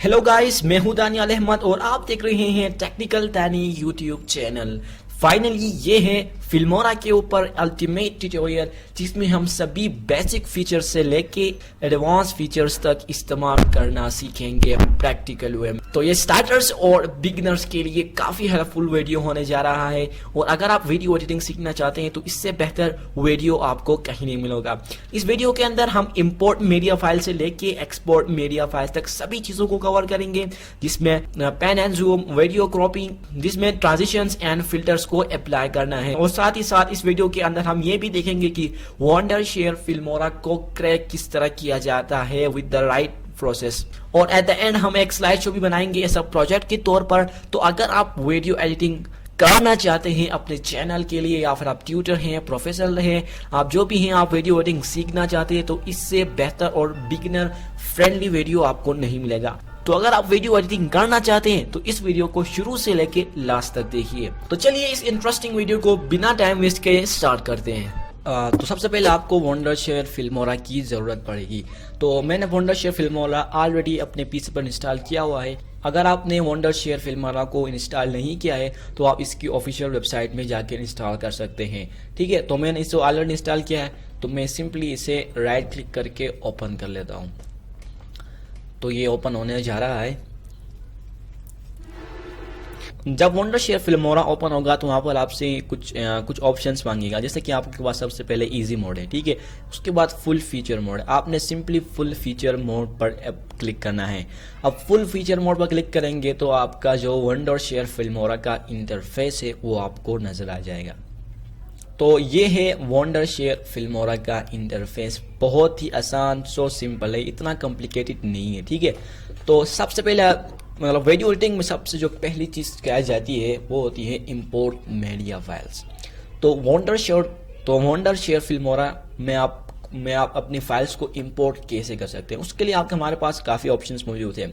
Hello guys, मैं हूं दानियाल अहमद और आप देख रहे हैं टेक्निकल दानी यूट्यूब चैनल। फाइनली ये है फिल्मोरा के ऊपर अल्टीमेट ट्यूटोरियल, जिसमें हम सभी बेसिक फीचर्स से लेके एडवांस फीचर्स तक इस्तेमाल करना सीखेंगे प्रैक्टिकल वे में। तो ये स्टार्टर्स और बिगिनर्स के लिए काफी हेल्पफुल वीडियो होने जा रहा है, और अगर आप वीडियो एडिटिंग सीखना चाहते हैं तो इससे बेहतर वीडियो आपको कहीं नहीं मिलेगा। इस वीडियो के अंदर हम इंपोर्ट मीडिया फाइल से लेके एक्सपोर्ट मीडिया फाइल तक सभी चीजों को कवर करेंगे, जिसमें pan and zoom, video cropping, जिसमें ट्रांजिशंस एंड फिल्टर्स को अप्लाई करना है। और साथ ही साथ इस वीडियो के अंदर हम ये भी देखेंगे कि वंडरशेयर फिल्मोरा को क्रैक किस तरह किया जाता है विद द राइट प्रोसेस। और एट द एंड हम एक स्लाइड शो भी बनाएंगे सब प्रोजेक्ट के तौर पर। तो अगर आप वीडियो एडिटिंग करना चाहते हैं अपने चैनल के लिए, या फिर आप ट्यूटर हैं, प्रोफेशनल हैं, आप जो भी हैं, आप वीडियो एडिटिंग सीखना चाहते हैं, तो इससे बेहतर और बिगिनर फ्रेंडली वीडियो आपको नहीं मिलेगा। तो अगर आप वीडियो एडिटिंग करना चाहते हैं तो इस वीडियो को शुरू से लेके लास्ट तक देखिए। तो चलिए इस इंटरेस्टिंग वीडियो को बिना टाइम वेस्ट किए स्टार्ट करते हैं। तो सबसे पहले आपको वंडरशेयर फिल्मोरा की ज़रूरत पड़ेगी। तो मैंने वंडरशेयर फिल्मोरा ऑलरेडी अपने पीसी पर इंस्टॉल किया हुआ है। अगर आपने वंडरशेयर फिल्मोरा को इंस्टॉल नहीं किया है तो आप इसकी ऑफिशियल वेबसाइट में जाकर इंस्टॉल कर सकते हैं। ठीक है, तो मैंने इसे ऑलरेडी इंस्टॉल किया है, तो मैं सिंपली इसे राइट क्लिक करके ओपन कर लेता हूँ। तो ये ओपन होने जा रहा है। जब वंडरशेयर फिल्मोरा ओपन होगा तो वहाँ पर आपसे कुछ ऑप्शंस मांगेगा, जैसे कि आपके पास सबसे पहले इजी मोड है, ठीक है। उसके बाद फुल फीचर मोड, आपने सिंपली फुल फीचर मोड पर क्लिक करना है। अब फुल फीचर मोड पर क्लिक करेंगे तो आपका जो वंडरशेयर फिल्मोरा का इंटरफेस है वो आपको नजर आ जाएगा। तो ये है वंडरशेयर फिल्मोरा का इंटरफेस, बहुत ही आसान, सो सिंपल है, इतना कॉम्प्लिकेटेड नहीं है, ठीक है। तो सबसे पहले मतलब वीडियो एडिटिंग में सबसे जो पहली चीज़ कही जाती है वो होती है इंपोर्ट मीडिया फाइल्स। तो वंडरशेयर फिल्मोरा में आप अपनी फाइल्स को इंपोर्ट कैसे कर सकते हैं, उसके लिए आपके हमारे पास काफ़ी ऑप्शंस मौजूद हैं।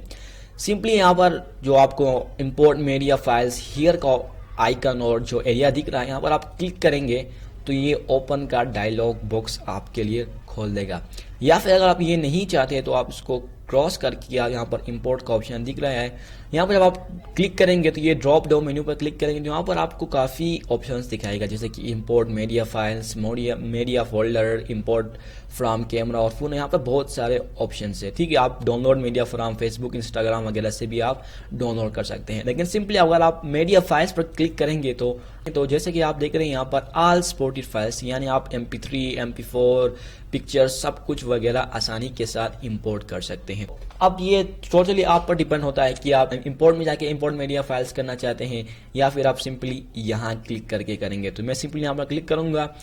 सिंपली यहाँ पर जो आपको इंपोर्ट मीडिया फाइल्स हियर का आइकन और जो एरिया दिख रहा है, यहाँ पर आप क्लिक करेंगे तो ये ओपन का डायलॉग बॉक्स आपके लिए खोल देगा। या फिर अगर आप ये नहीं चाहते तो आप इसको क्रॉस करके यहाँ पर इंपोर्ट का ऑप्शन दिख रहा है, यहाँ पर जब आप क्लिक करेंगे तो ये ड्रॉप डाउन मेन्यू पर क्लिक करेंगे तो यहाँ पर आपको काफ़ी ऑप्शंस दिखाएगा, जैसे कि import media files, media folder, import from camera और फोन। यहाँ पर बहुत सारे ऑप्शंस है, ठीक है। आप download media from Facebook, Instagram वगैरह से भी आप डाउनलोड कर सकते हैं। लेकिन सिंपली अगर आप मीडिया फाइल्स पर क्लिक करेंगे तो जैसे कि आप देख रहे हैं यहाँ पर ऑल सपोर्टेड फाइल्स, यानी आप MP3, MP4 पिक्चर्स सब कुछ वगैरह आसानी के साथ इंपोर्ट कर सकते हैं। अब ये टोटली आप पर डिपेंड होता है कि आप इंपोर्ट में जाके इंपोर्ट मीडिया फाइल्स करना चाहते हैं या फिर आप सिंपली यहाँ क्लिक करके करेंगे। तो मैं सिंपली यहाँ पर क्लिक करूँगा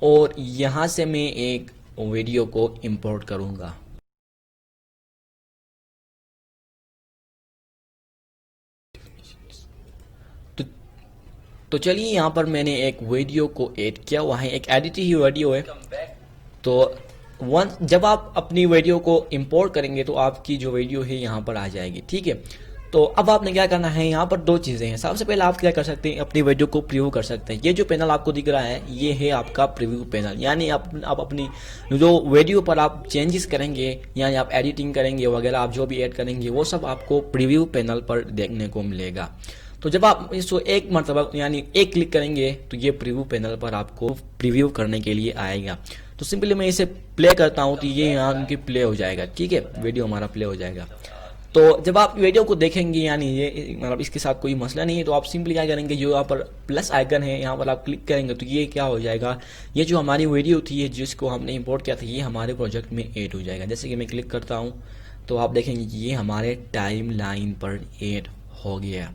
और यहाँ से मैं एक वीडियो को इंपोर्ट करूँगा। तो चलिए यहाँ पर मैंने एक वीडियो को ऐड किया हुआ है, एक एडिट ही वीडियो है। तो जब आप अपनी वीडियो को इंपोर्ट करेंगे तो आपकी जो वीडियो है यहाँ पर आ जाएगी, ठीक है। तो अब आपने क्या करना है, यहाँ पर दो चीज़ें हैं। सबसे पहले आप क्या कर सकते हैं, अपनी वीडियो को प्रीव्यू कर सकते हैं। ये जो पैनल आपको दिख रहा है ये है आपका प्रीव्यू पैनल, यानी आप अपनी जो वीडियो पर आप चेंजेस करेंगे, यानी आप एडिटिंग करेंगे वगैरह, आप जो भी ऐड करेंगे वो सब आपको प्रीव्यू पैनल पर देखने को मिलेगा। तो जब आप इसको एक मरतबा यानी एक क्लिक करेंगे तो ये प्रीव्यू पैनल पर आपको प्रीव्यू करने के लिए आएगा। तो सिंपली मैं इसे प्ले करता हूँ तो ये यहाँ उनकी प्ले हो जाएगा, ठीक है, वीडियो हमारा प्ले हो जाएगा। तो जब आप वीडियो को देखेंगे, यानी ये मतलब इसके साथ कोई मसला नहीं है, तो आप सिंपली क्या करेंगे, जो यहाँ पर प्लस आइकन है यहाँ पर आप क्लिक करेंगे तो ये क्या हो जाएगा, ये जो हमारी वीडियो थी जिसको हमने इंपोर्ट किया था ये हमारे प्रोजेक्ट में ऐड हो जाएगा। जैसे कि मैं क्लिक करता हूँ तो आप देखेंगे कि ये हमारे टाइम लाइन पर ऐड हो गया।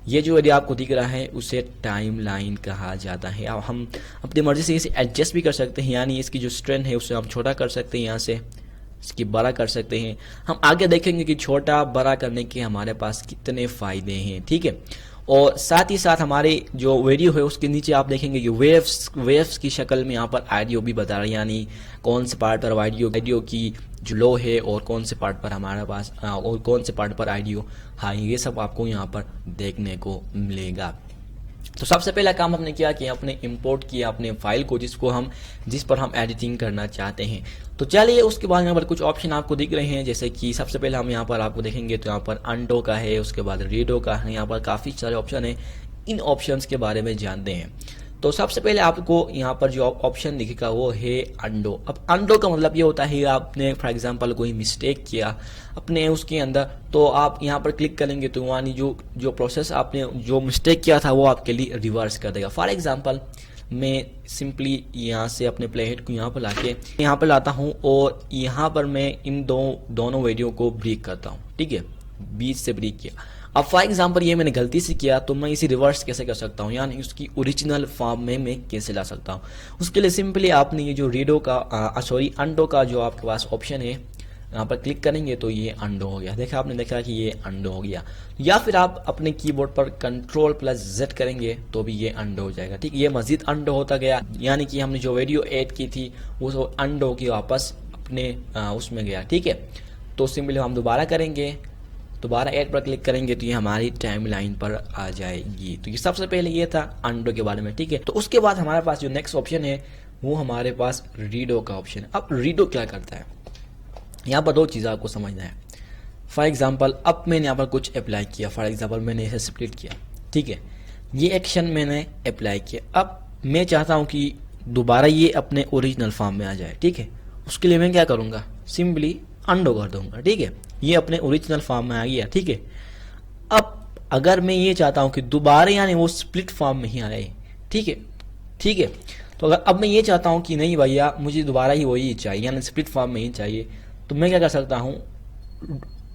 ये जो एरिया आपको दिख रहा है उसे टाइम लाइन कहा जाता है। अब हम अपनी मर्जी से इसे एडजस्ट भी कर सकते हैं, यानी इसकी जो स्ट्रेंथ है उसे हम छोटा कर सकते हैं, यहाँ से इसकी बड़ा कर सकते हैं। हम आगे देखेंगे कि छोटा बड़ा करने के हमारे पास कितने फ़ायदे हैं, ठीक है। और साथ ही साथ हमारे जो वीडियो है उसके नीचे आप देखेंगे कि वेव्स की शक्ल में यहाँ पर ऑडियो भी बता रहा है, यानी कौन से पार्ट पर ऑडियो की जो लो है और कौन से पार्ट पर हमारे पास और कौन से पार्ट पर ऑडियो हाई, ये सब आपको यहाँ पर देखने को मिलेगा। तो सबसे पहला काम हमने क्या किया, अपने इंपोर्ट किया अपने फाइल को जिस पर हम एडिटिंग करना चाहते हैं। तो चलिए उसके बाद यहाँ पर कुछ ऑप्शन आपको दिख रहे हैं, जैसे कि सबसे पहले हम यहाँ पर आपको देखेंगे तो यहाँ पर अंडो का है, उसके बाद रीडो का है, यहाँ पर काफ़ी सारे ऑप्शन है। इन ऑप्शंस के बारे में जानते हैं। तो सबसे पहले आपको यहाँ पर जो ऑप्शन दिखेगा वो है अंडो। अब अंडो का मतलब ये होता है आपने फॉर एग्जांपल कोई मिस्टेक किया अपने उसके अंदर, तो आप यहाँ पर क्लिक करेंगे तो यानी जो प्रोसेस आपने जो मिस्टेक किया था वो आपके लिए रिवर्स कर देगा। फॉर एग्जांपल मैं सिंपली यहाँ से अपने प्ले हेड को यहाँ पर लाके यहाँ पर लाता हूँ और यहाँ पर मैं इन दोनों वीडियो को ब्रेक करता हूँ, ठीक है, बीच से ब्रेक किया। अब फॉर एग्जाम्पल ये मैंने गलती से किया तो मैं इसे रिवर्स कैसे कर सकता हूँ, यानी उसकी ओरिजिनल फॉर्म में मैं कैसे ला सकता हूँ। उसके लिए सिंपली आपने ये जो रीडो का अंडो का जो आपके पास ऑप्शन है यहाँ पर क्लिक करेंगे तो ये अंडो हो गया। देखा आपने देखा कि ये अंडो हो गया। या फिर आप अपने कीबोर्ड पर Ctrl+Z करेंगे तो भी ये अंडो हो जाएगा, ठीक। ये मजीद अंडो होता गया, यानी कि हमने जो वीडियो ऐड की थी वो अंडो की वापस अपने उसमें गया, ठीक है। तो सिंपली हम दोबारा करेंगे, दोबारा ऐड पर क्लिक करेंगे तो ये हमारी टाइमलाइन पर आ जाएगी। तो ये सबसे पहले ये था अंडो के बारे में, ठीक है। तो उसके बाद हमारे पास जो नेक्स्ट ऑप्शन है वो हमारे पास रीडो का ऑप्शन है। अब रीडो क्या करता है, यहाँ पर दो चीज़ें आपको समझना है। फॉर एग्जाम्पल अब मैंने यहाँ पर कुछ अप्लाई किया, फॉर एग्जाम्पल मैंने इसे स्प्लिट किया, ठीक है, ये एक्शन मैंने अप्लाई किया। अब मैं चाहता हूँ कि दोबारा ये अपने ओरिजिनल फॉर्म में आ जाए, ठीक है। उसके लिए मैं क्या करूँगा, सिंपली अंडो कर दूंगा, ठीक है। ये अपने ओरिजिनल फॉर्म में आ गया, ठीक है। अब अगर मैं ये चाहता हूं कि दोबारा यानी वो स्प्लिट फॉर्म में ही आए, ठीक है, ठीक है। तो अगर अब मैं ये चाहता हूं कि नहीं भैया मुझे दोबारा ही वही चाहिए यानी स्प्लिट फॉर्म में ही चाहिए, तो मैं क्या कर सकता हूं,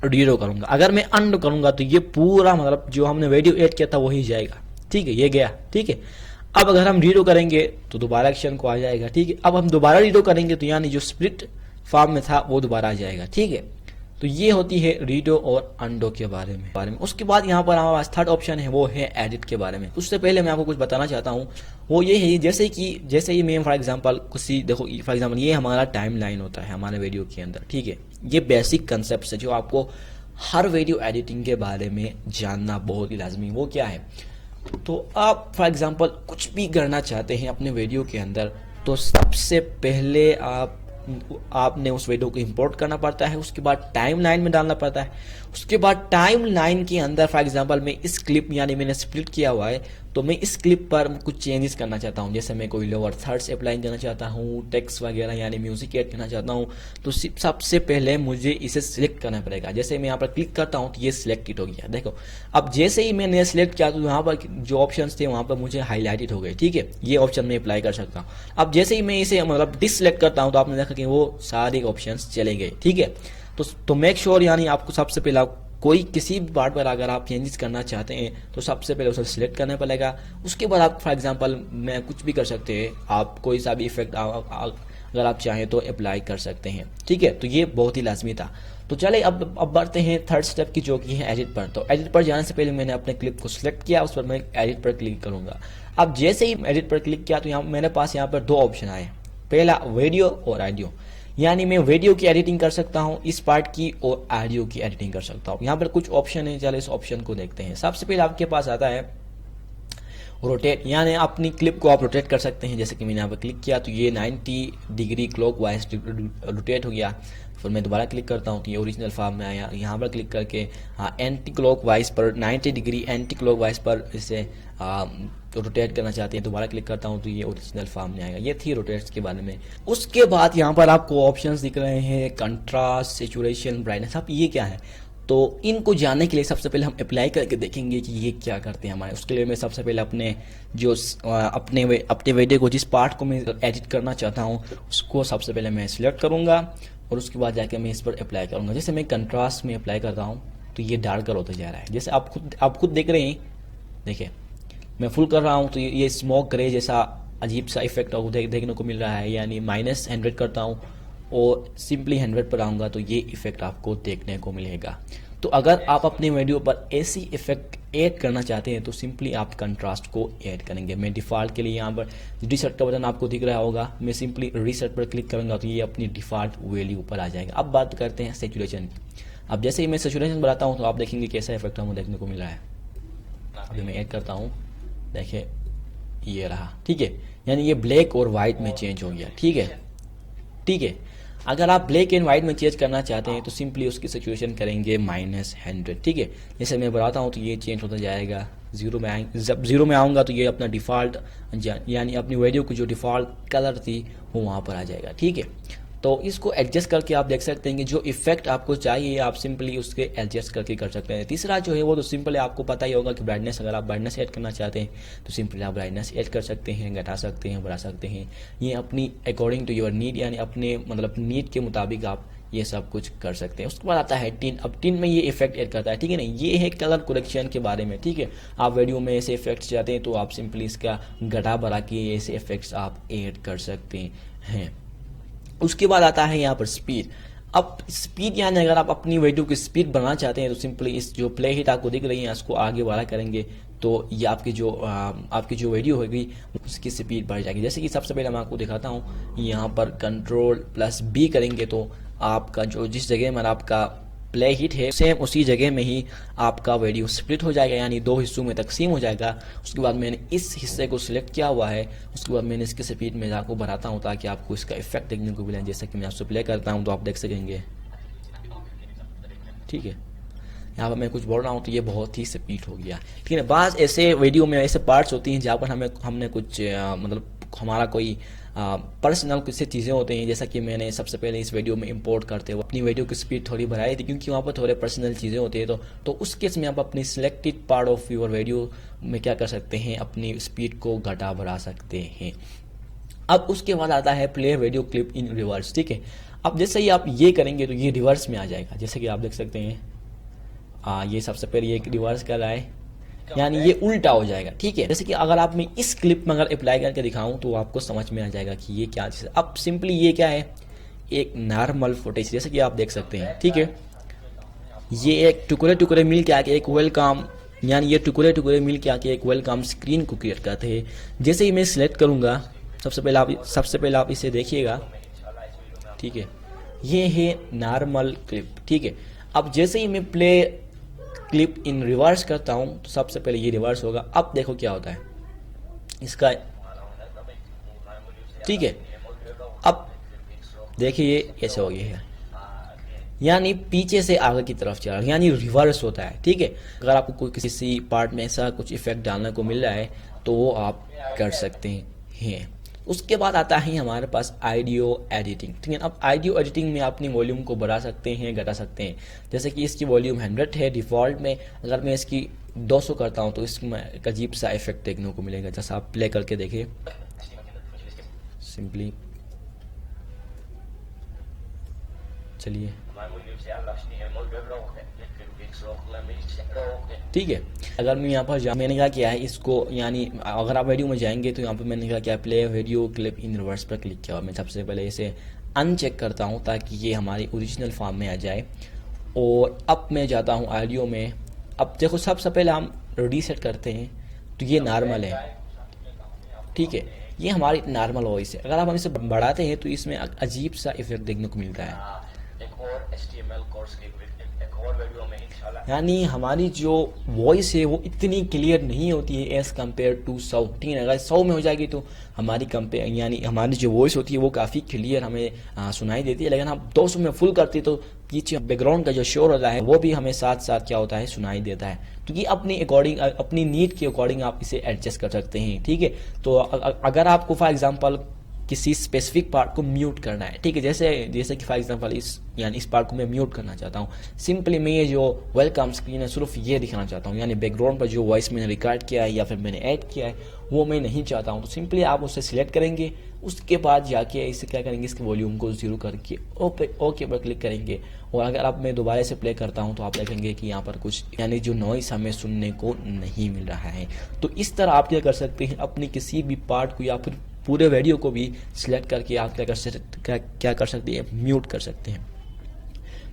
रीडो करूंगा। अगर मैं अंडो करूंगा तो ये पूरा मतलब जो हमने वीडियो एड किया था वही जाएगा, ठीक है, ये गया, ठीक है। अब अगर हम रीडो करेंगे तो दोबारा एक्शन को आ जाएगा, ठीक है। अब हम दोबारा रीडो करेंगे तो यानी जो स्प्लिट फॉर्म में था वो दोबारा आ जाएगा, ठीक है। तो ये होती है रीडो और अंडो के बारे में। उसके बाद यहाँ पर हमारे पास थर्ड ऑप्शन है वो है एडिट के बारे में। उससे पहले मैं आपको कुछ बताना चाहता हूँ, वो ये है जैसे ही मैं फॉर एग्जांपल देखो फॉर एग्जांपल ये हमारा टाइम लाइन होता है हमारे वीडियो के अंदर, ठीक है। ये बेसिक कंसेप्ट है जो आपको हर वीडियो एडिटिंग के बारे में जानना बहुत ही लाजमी। वो क्या है, तो आप फॉर एग्जांपल कुछ भी करना चाहते हैं अपने वीडियो के अंदर, तो सबसे पहले आपने उस वीडियो को इंपोर्ट करना पड़ता है, उसके बाद टाइमलाइन में डालना पड़ता है, उसके बाद टाइमलाइन के अंदर फॉर एग्जांपल मैं इस क्लिप यानी मैंने स्प्लिट किया हुआ है तो मैं इस क्लिप पर कुछ चेंजेस करना चाहता हूं, जैसे मैं कोई लोअर थर्ड्स अप्लाई करना चाहता हूं, टेक्स्ट वगैरह यानी म्यूजिक ऐड करना चाहता हूं, तो सबसे पहले मुझे इसे सिलेक्ट करना पड़ेगा। जैसे मैं यहाँ पर क्लिक करता हूँ तो ये सिलेक्टेड हो गया, देखो। अब जैसे ही मैंने सिलेक्ट किया तो यहाँ पर जो ऑप्शन थे वहाँ पर मुझे हाईलाइटेड हो गए, ठीक है। ये ऑप्शन मैं अप्लाई कर सकता हूँ। अब जैसे ही मैं इसे मतलब डिसलेक्ट करता हूँ तो आपने देखा कि वो सारे ऑप्शन चले गए, ठीक है। तो मेक श्योर यानी आपको सबसे पहले कोई किसी भी पार्ट पर अगर आप चेंजेस करना चाहते हैं तो सबसे पहले उसे सिलेक्ट करना पड़ेगा। उसके बाद आप फॉर एग्जांपल मैं कुछ भी कर सकते हैं, आप कोई सा भी इफेक्ट अगर आप चाहें तो अप्लाई कर सकते हैं, ठीक है। तो ये बहुत ही लाजमी था। तो चले अब बढ़ते हैं थर्ड स्टेप की, जो कि है एडिट पर। तो एडिट पर जाने से पहले मैंने अपने क्लिप को सिलेक्ट किया, उस पर मैं एडिट पर क्लिक करूंगा। अब जैसे ही एडिट पर क्लिक किया तो यहाँ मेरे पास यहाँ पर दो ऑप्शन आए, पहला वीडियो और ऑडियो, यानी मैं वीडियो की एडिटिंग कर सकता हूं इस पार्ट की और ऑडियो की एडिटिंग कर सकता हूं। यहाँ पर कुछ ऑप्शन है, चलो इस ऑप्शन को देखते हैं। सबसे पहले आपके पास आता है रोटेट, यानी अपनी क्लिप को आप रोटेट कर सकते हैं। जैसे कि मैंने यहाँ पर क्लिक किया तो ये 90 डिग्री क्लॉकवाइज रोटेट हो गया। फिर मैं दोबारा क्लिक करता हूँ तो ये ओरिजिनल फॉर्म में आया। यहाँ पर क्लिक करके एंटी क्लॉकवाइज पर 90 डिग्री एंटी क्लॉकवाइज पर इसे रोटेट करना चाहते हैं, दोबारा क्लिक करता हूँ तो ये ओरिजिनल फॉर्म में आएगा। ये थी रोटेट्स के बारे में। उसके बाद यहाँ पर आपको ऑप्शंस दिख रहे हैं, कंट्रास्ट, सैचुरेशन, ब्राइटनेस। अब ये क्या है, तो इनको जानने के लिए सबसे पहले हम अप्लाई करके देखेंगे कि ये क्या करते हैं हमारे। उसके लिए मैं सबसे पहले अपने वीडियो को जिस पार्ट को मैं एडिट करना चाहता हूँ उसको सबसे पहले मैं सिलेक्ट करूँगा और उसके बाद जाके मैं इस पर अप्लाई करूँगा। जैसे मैं कंट्रास्ट में अप्लाई करता हूँ तो ये डार्कर होता जा रहा है, जैसे आप खुद देख रहे हैं। देखिए मैं फुल कर रहा हूँ तो ये स्मोक ग्रे जैसा अजीब सा इफेक्ट देखने को मिल रहा है, यानी -100 करता हूँ और सिंपली 100 पर आऊँगा तो ये इफेक्ट आपको देखने को मिलेगा। तो अगर आप अपने वीडियो पर ऐसी इफेक्ट ऐड करना चाहते हैं तो सिंपली आप कंट्रास्ट को ऐड करेंगे। मैं डिफ़ॉल्ट के लिए यहाँ पर रीसेट का बटन आपको दिख रहा होगा, मैं सिंपली रीसेट पर क्लिक करूँगा तो ये अपनी डिफ़ॉल्ट वैल्यू पर आ जाएगा। अब बात करते हैं सैचुरेशन की। अब जैसे ही मैं सैचुरेशन बढ़ाता हूँ तो आप देखेंगे कैसा इफेक्ट हमें देखने को मिल रहा है। अभी मैं ऐड करता हूँ देखिए ये रहा, ठीक है, यानी ये ब्लैक और वाइट में चेंज हो गया, ठीक है, ठीक है। अगर आप ब्लैक एंड व्हाइट में चेंज करना चाहते हैं तो सिंपली उसकी सिचुएशन करेंगे -100, ठीक है। जैसे मैं बताता हूँ तो ये चेंज होता जाएगा, जीरो में आएंगे, जब जीरो में आऊँगा तो ये अपना डिफ़ॉल्ट यानी अपनी वीडियो की जो डिफ़ॉल्ट कलर थी वो वहाँ पर आ जाएगा, ठीक है। तो इसको एडजस्ट करके आप देख सकते हैं कि जो इफेक्ट आपको चाहिए आप सिंपली उसके एडजस्ट करके कर सकते हैं। तीसरा जो है वो तो सिंपल है, आपको पता ही होगा कि ब्राइटनेस, अगर आप ब्राइटनेस ऐड करना चाहते हैं तो सिंपली आप ब्राइटनेस ऐड कर सकते हैं, घटा सकते हैं, बढ़ा सकते हैं। ये अपनी अकॉर्डिंग टू योर नीड, यानी अपने मतलब नीड के मुताबिक आप ये सब कुछ कर सकते हैं। उसके बाद आता है टिन। अब टिन में ये इफेक्ट ऐड करता है, ठीक है ना। ये है कलर करेक्शन के बारे में, ठीक है। आप वीडियो में ऐसे इफेक्ट्स चाहते हैं तो आप सिंपली इसका घटा बढ़ा के ऐसे इफेक्ट्स आप ऐड कर सकते हैं। उसके बाद आता है यहाँ पर स्पीड। अब स्पीड यानी अगर आप अपनी वीडियो की स्पीड बढ़ाना चाहते हैं तो सिंपली इस जो प्ले हिट आपको दिख रही है इसको आगे बढ़ा करेंगे तो ये आपकी जो वीडियो होगी उसकी स्पीड बढ़ जाएगी। जैसे कि सबसे पहले मैं आपको दिखाता हूँ, यहाँ पर Ctrl+B करेंगे तो आपका जो जिस जगह में आपका प्ले हिट है सेम उसी जगह में ही आपका वीडियो स्प्लिट हो जाएगा, यानी दो हिस्सों में तकसीम हो जाएगा। उसके बाद मैंने इस हिस्से को सिलेक्ट किया हुआ है, उसके बाद मैंने इसकी स्पीड में आपको बढ़ाता हूँ ताकि आपको इसका इफेक्ट देखने को मिले। जैसे कि मैं आपसे प्ले करता हूँ तो आप देख सकेंगे, ठीक है। यहाँ पर मैं कुछ बोल रहा हूँ तो ये बहुत ही स्पीड हो गया, ठीक है। बाज़ ऐसे वीडियो में ऐसे पार्ट्स होती हैं जहाँ पर हमने कुछ मतलब हमारा कोई पर्सनल कुछ चीज़ें होते हैं, जैसा कि मैंने सबसे पहले इस वीडियो में इंपोर्ट करते हुए अपनी वीडियो की स्पीड थोड़ी बढ़ाई थी क्योंकि वहाँ पर थोड़े पर्सनल चीज़ें होती है। तो उस केस में आप अपनी selected part of your video में क्या कर सकते हैं, अपनी स्पीड को घटा बढ़ा सकते हैं। अब उसके बाद आता है प्ले वीडियो क्लिप इन रिवर्स, ठीक है। अब जैसे ही आप ये करेंगे तो ये रिवर्स में आ जाएगा, जैसे कि आप देख सकते हैं ये सबसे पहले ये रिवर्स कर रहा है, यानी ये उल्टा हो जाएगा, ठीक है। जैसे कि अगर आप मैं इस क्लिप में अगर अप्लाई करके दिखाऊं तो आपको समझ में आ जाएगा कि ये क्या चीज़ है। अब सिंपली ये क्या है, एक नॉर्मल फुटेज जैसे कि आप देख सकते हैं, ठीक है। ये एक टुकड़े टुकड़े मिल के आके एक वेलकम, यानी ये टुकड़े टुकड़े मिल के आके एक वेलकम स्क्रीन को क्रिएट करते हैं। जैसे ही मैं सिलेक्ट करूंगा सबसे पहले आप इसे देखिएगा, ठीक है। ये है नॉर्मल क्लिप, ठीक है। अब जैसे ही मैं प्ले क्लिप इन रिवर्स करता हूं तो सबसे पहले ये रिवर्स होगा। अब देखो क्या होता है इसका, ठीक है। अब देखिए ये कैसे हो गया है, यानी पीछे से आगे की तरफ चला, यानी रिवर्स होता है, ठीक है। अगर आपको कोई किसी पार्ट में ऐसा कुछ इफेक्ट डालने को मिल रहा है तो वो आप कर सकते हैं। उसके बाद आता है हमारे पास ऑडियो एडिटिंग, ठीक है। अब ऑडियो एडिटिंग में अपनी वॉल्यूम को बढ़ा सकते हैं, घटा सकते हैं। जैसे कि इसकी वॉल्यूम 100 है डिफ़ॉल्ट में, अगर मैं इसकी 200 करता हूं तो इसमें एक अजीब सा इफेक्ट देखने को मिलेगा। जैसा आप प्ले करके देखिए, सिंपली चलिए, ठीक है। अगर मैं यहाँ पर मैंने क्या किया है इसको, यानी अगर आप वीडियो में जाएंगे तो यहाँ पर मैंने क्या किया, प्ले वीडियो क्लिप इन रिवर्स पर क्लिक किया। मैं सबसे पहले इसे अनचेक करता हूँ ताकि ये हमारी ओरिजिनल फॉर्म में आ जाए। और अब मैं जाता हूँ ऑडियो में। अब देखो सबसे पहले हम रीसेट करते हैं तो ये नॉर्मल है, ठीक है। ये हमारी नॉर्मल वॉइस है। अगर आप हम इसे बढ़ाते हैं तो इसमें अजीब सा इफेक्ट देखने को मिलता है, यानी हमारी जो वॉइस है वो इतनी क्लियर नहीं होती है एज कम्पेयर टू 100, ठीक है। अगर 100 में हो जाएगी तो यानी हमारी जो वॉइस होती है वो काफ़ी क्लियर हमें सुनाई देती है। लेकिन हम 200 में फुल करती तो पीछे बैकग्राउंड का जो शोर होता है वो भी हमें साथ साथ क्या होता है, सुनाई देता है। क्योंकि अपनी अकॉर्डिंग, अपनी नीड के अकॉर्डिंग आप इसे एडजस्ट कर सकते हैं, ठीक है। तो अगर आपको फॉर एग्जाम्पल किसी स्पेसिफिक पार्ट को म्यूट करना है, ठीक है। जैसे कि फॉर एग्जांपल इस पार्ट को मैं म्यूट करना चाहता हूँ। सिंपली मैं ये जो वेलकम स्क्रीन है सिर्फ ये दिखाना चाहता हूँ, यानी बैकग्राउंड पर जो वॉइस मैंने रिकॉर्ड किया है या फिर मैंने ऐड किया है वो मैं नहीं चाहता हूँ। तो सिंपली आप उसे सिलेक्ट करेंगे, उसके बाद जाके इसे क्या करेंगे, इसके वॉल्यूम को 0 करके ओके पर क्लिक करेंगे। और अगर आप मैं दोबारा से प्ले करता हूँ तो आप देखेंगे कि यहाँ पर कुछ यानी जो नॉइस हमें सुनने को नहीं मिल रहा है। तो इस तरह आप क्या कर सकते हैं, अपनी किसी भी पार्ट को या फिर पूरे वीडियो को भी सिलेक्ट करके आप क्या कर सकते हैं, म्यूट कर सकते हैं,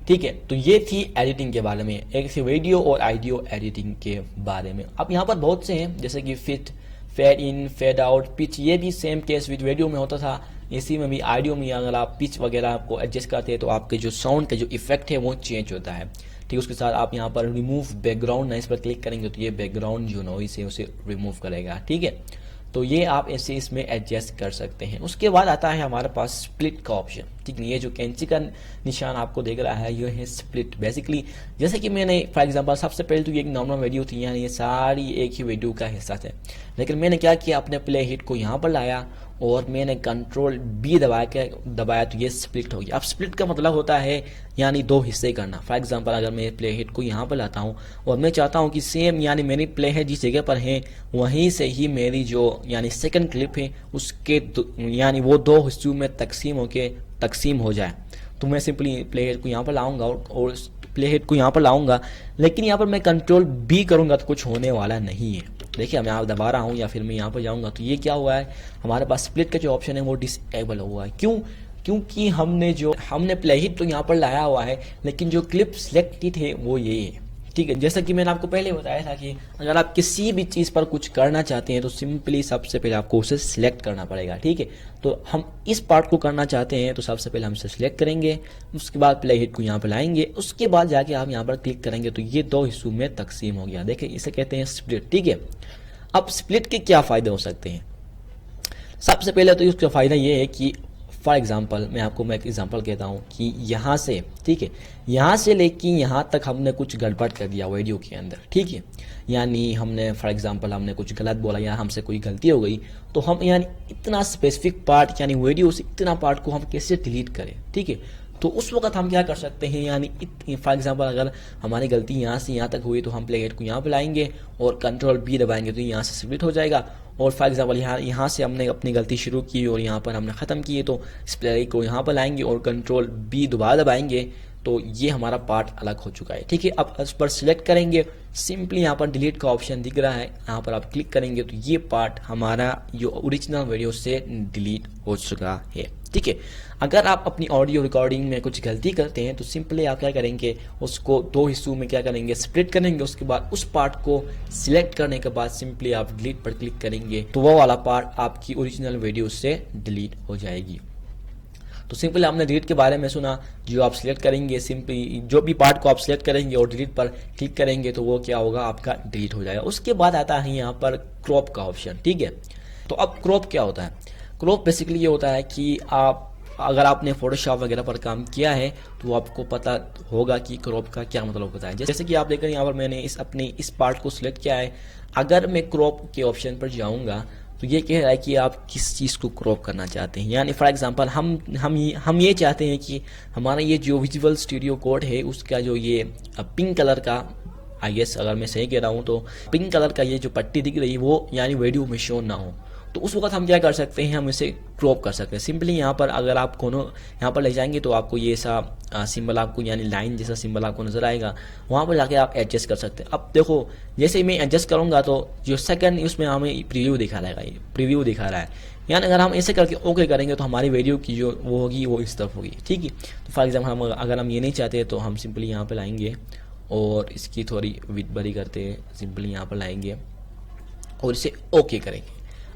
ठीक है। तो ये थी एडिटिंग के बारे में, एक थी वीडियो और ऑडियो एडिटिंग के बारे में। अब यहाँ पर बहुत से हैं जैसे कि fit, fade in, fade out, pitch. ये भी सेम केस विद वीडियो में होता था, इसी में भी ऑडियो में अगर आप पिच वगैरह को एडजस्ट करते हैं तो आपके जो साउंड का जो इफेक्ट है वो चेंज होता है, ठीक है। उसके साथ आप यहाँ पर रिमूव बैकग्राउंड नॉइस पर क्लिक करेंगे तो ये बैकग्राउंड जो नॉइस है उसे रिमूव करेगा, ठीक है। तो ये आप ऐसे इसमें एडजस्ट कर सकते हैं। उसके बाद आता है हमारे पास स्प्लिट का ऑप्शन, ठीक है। ये जो कैंची का निशान आपको दिख रहा है ये है स्प्लिट। बेसिकली जैसे कि मैंने फॉर एग्जांपल सबसे पहले तो ये एक नॉर्मल वीडियो थी, यानी ये सारी एक ही वीडियो का हिस्सा थे, लेकिन मैंने क्या किया, अपने प्ले हिट को यहाँ पर लाया और मैंने कंट्रोल बी दबाया तो ये स्प्लिट हो गया। अब स्प्लिट का मतलब होता है यानी दो हिस्से करना। फॉर एग्जांपल अगर मैं प्ले हेड को यहाँ पर लाता हूँ और मैं चाहता हूँ कि सेम यानी मेरी प्ले हेड जिस जगह पर है वहीं से ही मेरी जो यानी सेकंड क्लिप है उसके यानी वो दो हिस्सों में तकसीम हो जाए, तो मैं सिंपली प्ले हेड को यहाँ पर लाऊंगा और प्ले हेड को यहाँ पर लाऊंगा, लेकिन यहाँ पर मैं कंट्रोल बी करूंगा तो कुछ होने वाला नहीं है। देखिए मैं यहाँ दबा रहा हूँ या फिर मैं यहाँ पर जाऊँगा तो ये क्या हुआ है, हमारे पास स्प्लिट का जो ऑप्शन है वो डिसेबल हुआ है। क्यों? क्योंकि हमने प्ले हिट तो यहाँ पर लाया हुआ है, लेकिन जो क्लिप सिलेक्टेड है वो ये है, ठीक है। जैसा कि मैंने आपको पहले बताया था कि अगर आप किसी भी चीज़ पर कुछ करना चाहते हैं तो सिंपली सबसे पहले आपको उसे सिलेक्ट करना पड़ेगा, ठीक है। तो हम इस पार्ट को करना चाहते हैं तो सबसे पहले हम इसे सिलेक्ट करेंगे, उसके बाद प्ले हिट को यहाँ पर लाएंगे, उसके बाद जाके आप यहाँ पर क्लिक करेंगे तो ये दो हिस्सों में तकसीम हो गया। देखिए इसे कहते हैं स्प्लिट, ठीक है। अब स्प्लिट के क्या फ़ायदे हो सकते हैं? सबसे पहले तो इसका फ़ायदा ये है कि फॉर एग्जाम्पल मैं एक एग्जाम्पल कहता हूँ कि यहाँ से, ठीक है, यहाँ से लेके यहाँ तक हमने कुछ गड़बड़ कर दिया वीडियो के अंदर, ठीक है। यानी हमने फॉर एग्जाम्पल हमने कुछ गलत बोला या हमसे कोई गलती हो गई तो हम यानी इतना स्पेसिफिक पार्ट यानी वीडियो से इतना पार्ट को हम कैसे डिलीट करें, ठीक है। तो उस वक्त हम क्या कर सकते हैं, यानी फॉर एग्जांपल अगर हमारी गलती यहाँ से यहाँ तक हुई तो हम प्ले हेड को यहाँ पे लाएंगे और कंट्रोल बी दबाएंगे तो यहाँ से स्प्लिट हो जाएगा। और फॉर एग्जांपल यहाँ से हमने अपनी गलती शुरू की और यहाँ पर हमने ख़त्म की तो इस प्ले को यहाँ पर लाएंगे और कंट्रोल बी दोबारा दबाएंगे तो ये हमारा पार्ट अलग हो चुका है, ठीक है। अब इस पर सिलेक्ट करेंगे, सिंपली यहाँ पर डिलीट का ऑप्शन दिख रहा है, यहाँ पर आप क्लिक करेंगे तो ये पार्ट हमारा जो ओरिजिनल वीडियो से डिलीट हो चुका है, ठीक है। अगर आप अपनी ऑडियो रिकॉर्डिंग में कुछ गलती करते हैं तो सिंपली आप क्या करेंगे, उसको दो हिस्सों में क्या करेंगे, स्प्लिट करेंगे। उसके बाद उस पार्ट को सिलेक्ट करने के बाद सिंपली आप डिलीट पर क्लिक करेंगे तो वो वाला पार्ट आपकी ओरिजिनल वीडियो से डिलीट हो जाएगी। तो सिंपली आपने डिलीट के बारे में सुना, जो आप सिलेक्ट करेंगे, सिंपली जो भी पार्ट को आप सिलेक्ट करेंगे और डिलीट पर क्लिक करेंगे तो वो क्या होगा, आपका डिलीट हो जाएगा। उसके बाद आता है यहाँ पर क्रॉप का ऑप्शन, ठीक है। तो अब क्रॉप क्या होता है? क्रॉप बेसिकली ये होता है कि अगर आपने फोटोशॉप वगैरह पर काम किया है तो आपको पता होगा कि क्रॉप का क्या मतलब होता है। जैसे कि आप देख रहे हैं यहाँ पर मैंने इस पार्ट को सिलेक्ट किया है। अगर मैं क्रॉप के ऑप्शन पर जाऊँगा तो ये कह रहा है कि आप किस चीज़ को क्रॉप करना चाहते हैं। यानी फॉर एग्जांपल हम ये चाहते हैं कि हमारा ये जो विजुअल स्टूडियो कोड है उसका जो ये पिंक कलर का, आई गेस अगर मैं सही कह रहा हूँ तो पिंक कलर का ये जो पट्टी दिख रही है वो यानी वीडियो में शो ना हो, तो उस वक्त हम क्या कर सकते हैं, हम इसे क्रॉप कर सकते हैं। सिंपली यहाँ पर अगर आप कोनो यहाँ पर ले जाएंगे तो आपको ये ऐसा सिंबल आपको यानी लाइन जैसा सिंबल आपको नजर आएगा, वहाँ पर जाके आप एडजस्ट कर सकते हैं। अब देखो जैसे मैं एडजस्ट करूँगा तो जो सेकंड उसमें हमें प्रीव्यू दिखा रहेगा, ये प्रीव्यू दिखा रहा है। यानी अगर हम ऐसे करके ओके करेंगे तो हमारी वीडियो की जो वो होगी वो इस तरफ होगी, ठीक है। तो फॉर एग्जाम्पल अगर हम ये नहीं चाहते तो हम सिंपली यहाँ पर लाएंगे और इसकी थोड़ी विड्थ बड़ी करते सिंपली यहाँ पर लाएंगे और इसे ओके करेंगे।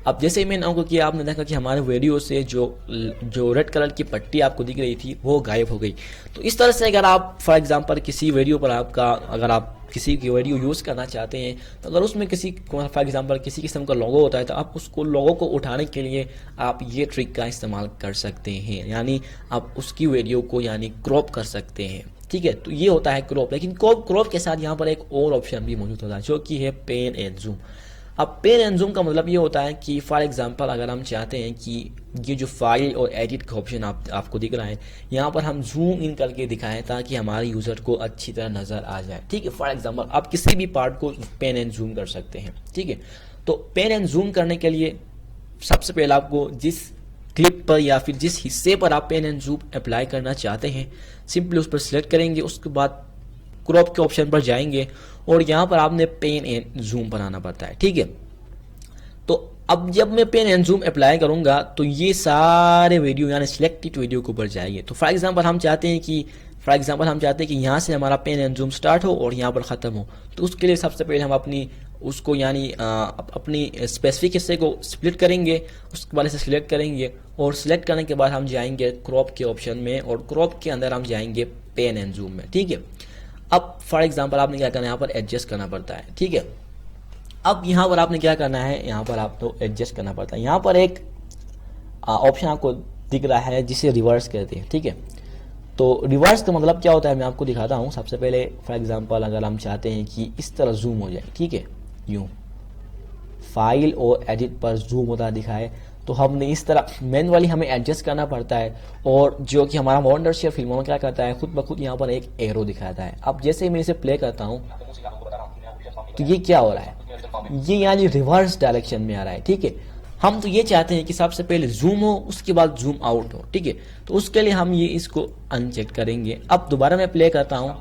अब जैसे मैंने आपको किया, आपने देखा कि हमारे वीडियो से जो रेड कलर की पट्टी आपको दिख रही थी वो गायब हो गई। तो इस तरह से अगर आप फॉर एग्जांपल किसी वीडियो पर अगर आप किसी की वीडियो यूज़ करना चाहते हैं तो अगर उसमें फॉर एग्जांपल किसी किस्म का लोगो होता है तो आप उसको लोगो को उठाने के लिए आप ये ट्रिक का इस्तेमाल कर सकते हैं, यानी आप उसकी वीडियो को यानी क्रॉप कर सकते हैं, ठीक है। तो ये होता है क्रॉप। लेकिन क्रॉप के साथ यहाँ पर एक और ऑप्शन भी मौजूद होता है जो कि है पैन एंड जूम। अब पैन एंड जूम का मतलब ये होता है कि फॉर एग्जांपल अगर हम चाहते हैं कि ये जो फाइल और एडिट का ऑप्शन आपको दिख रहा है यहाँ पर हम जूम इन करके दिखाएं ताकि हमारे यूज़र को अच्छी तरह नज़र आ जाए, ठीक है। फॉर एग्जांपल आप किसी भी पार्ट को पैन एंड जूम कर सकते हैं, ठीक है। तो पैन एंड जूम करने के लिए सबसे पहले आपको जिस क्लिप पर या फिर जिस हिस्से पर आप पैन एंड जूम अप्लाई करना चाहते हैं सिंपली उस पर सिलेक्ट करेंगे, उसके बाद क्रॉप के ऑप्शन पर जाएंगे और यहाँ पर आपने पेन एंड जूम बनाना पड़ता है, ठीक है। तो अब जब मैं पेन एंड जूम अप्लाई करूंगा तो ये सारे वीडियो यानी सिलेक्टेड वीडियो के ऊपर जाएंगे। तो फॉर एग्जांपल हम चाहते हैं कि यहाँ से हमारा पेन एंड जूम स्टार्ट हो और यहाँ पर ख़त्म हो। तो उसके लिए सबसे पहले हम अपनी स्पेसिफिक हिस्से को स्प्लिट करेंगे, उसके बाद इसे सिलेक्ट करेंगे और सिलेक्ट करने के बाद हम जाएंगे क्रॉप के ऑप्शन में और क्रॉप के अंदर हम जाएंगे पेन एंड जूम में, ठीक है। अब फॉर एग्जांपल आपने क्या करना है, यहाँ पर एडजस्ट करना पड़ता है, ठीक है। अब यहाँ पर आपने क्या करना है, यहाँ पर आपको एडजस्ट करना पड़ता है। यहाँ पर एक ऑप्शन आपको दिख रहा है जिसे रिवर्स कहते हैं, ठीक है। तो रिवर्स का मतलब क्या होता है मैं आपको दिखाता हूँ। सबसे पहले फॉर एग्जांपल अगर हम चाहते हैं कि इस तरह जूम हो जाए, ठीक है, यूं फाइल और एडिट पर जूम होता दिखाए, तो हमने इस तरह मैनुअली हमें एडजस्ट करना पड़ता है। और जो कि हमारा वंडरशेयर फिल्मों में क्या करता है, खुद ब खुद यहाँ पर एक एरो दिखाता है। अब जैसे ही मैं इसे प्ले करता हूँ तो ये क्या हो रहा है, ये यानी रिवर्स डायरेक्शन में आ रहा है, ठीक है। हम तो ये चाहते हैं कि सबसे पहले जूम हो उसके बाद जूम आउट हो, ठीक है। तो उसके लिए हम ये इसको अनचेक करेंगे। अब दोबारा मैं प्ले करता हूँ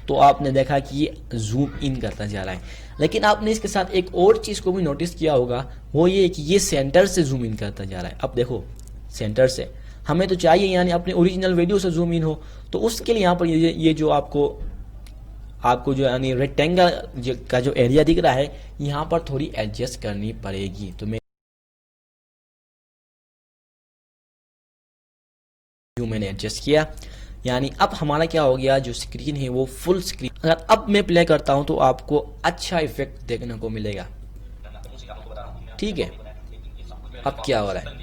तो आपने देखा कि ये जूम इन करता जा रहा है। लेकिन आपने इसके साथ एक और चीज को भी नोटिस किया होगा, वो ये कि ये सेंटर से जूम इन करता जा रहा है। अब देखो सेंटर से हमें तो चाहिए यानी अपने ओरिजिनल वीडियो से जूम इन हो, तो उसके लिए यहाँ पर ये जो आपको जो यानी रेक्टेंगल का जो एरिया दिख रहा है, यहाँ पर थोड़ी एडजस्ट करनी पड़ेगी। तो मैंने एडजस्ट किया, यानी अब हमारा क्या हो गया, जो स्क्रीन है वो फुल स्क्रीन। अगर अब मैं प्ले करता हूं तो आपको अच्छा इफेक्ट देखने को मिलेगा, ठीक है। अब क्या हो रहा है,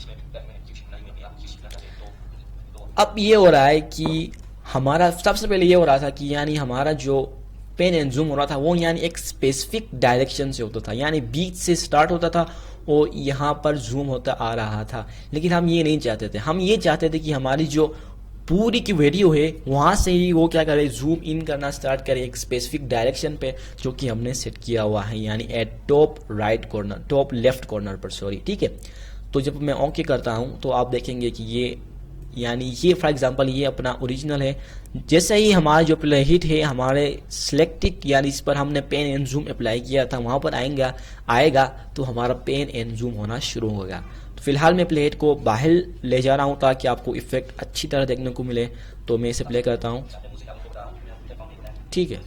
अब ये हो रहा है कि हमारा सबसे पहले ये हो रहा था कि यानी हमारा जो पेन एंड जूम हो रहा था वो यानी एक स्पेसिफिक डायरेक्शन से होता था, यानी बीच से स्टार्ट होता था और यहाँ पर जूम होता आ रहा था। लेकिन हम ये नहीं चाहते थे, हम ये चाहते थे कि हमारी जो पूरी की वीडियो है वहां से ही वो क्या करे, जूम इन करना स्टार्ट करे एक स्पेसिफिक डायरेक्शन पे जो कि हमने सेट किया हुआ है, यानी eight top right corner, top left corner पर, सॉरी, ठीक है। तो जब मैं ओके करता हूं तो आप देखेंगे कि ये यानी ये फॉर एग्जांपल ये अपना ओरिजिनल है। जैसे ही हमारा जो प्ले हिट है हमारे सिलेक्टेड यानी इस पर हमने पेन एंड जूम अप्लाई किया था वहां पर आएगा तो हमारा पेन एंड जूम होना शुरू होगा। तो फिलहाल मैं प्ले हिट को बाहर ले जा रहा हूं ताकि आपको इफेक्ट अच्छी तरह देखने को मिले। तो मैं इसे प्ले करता हूं, ठीक है।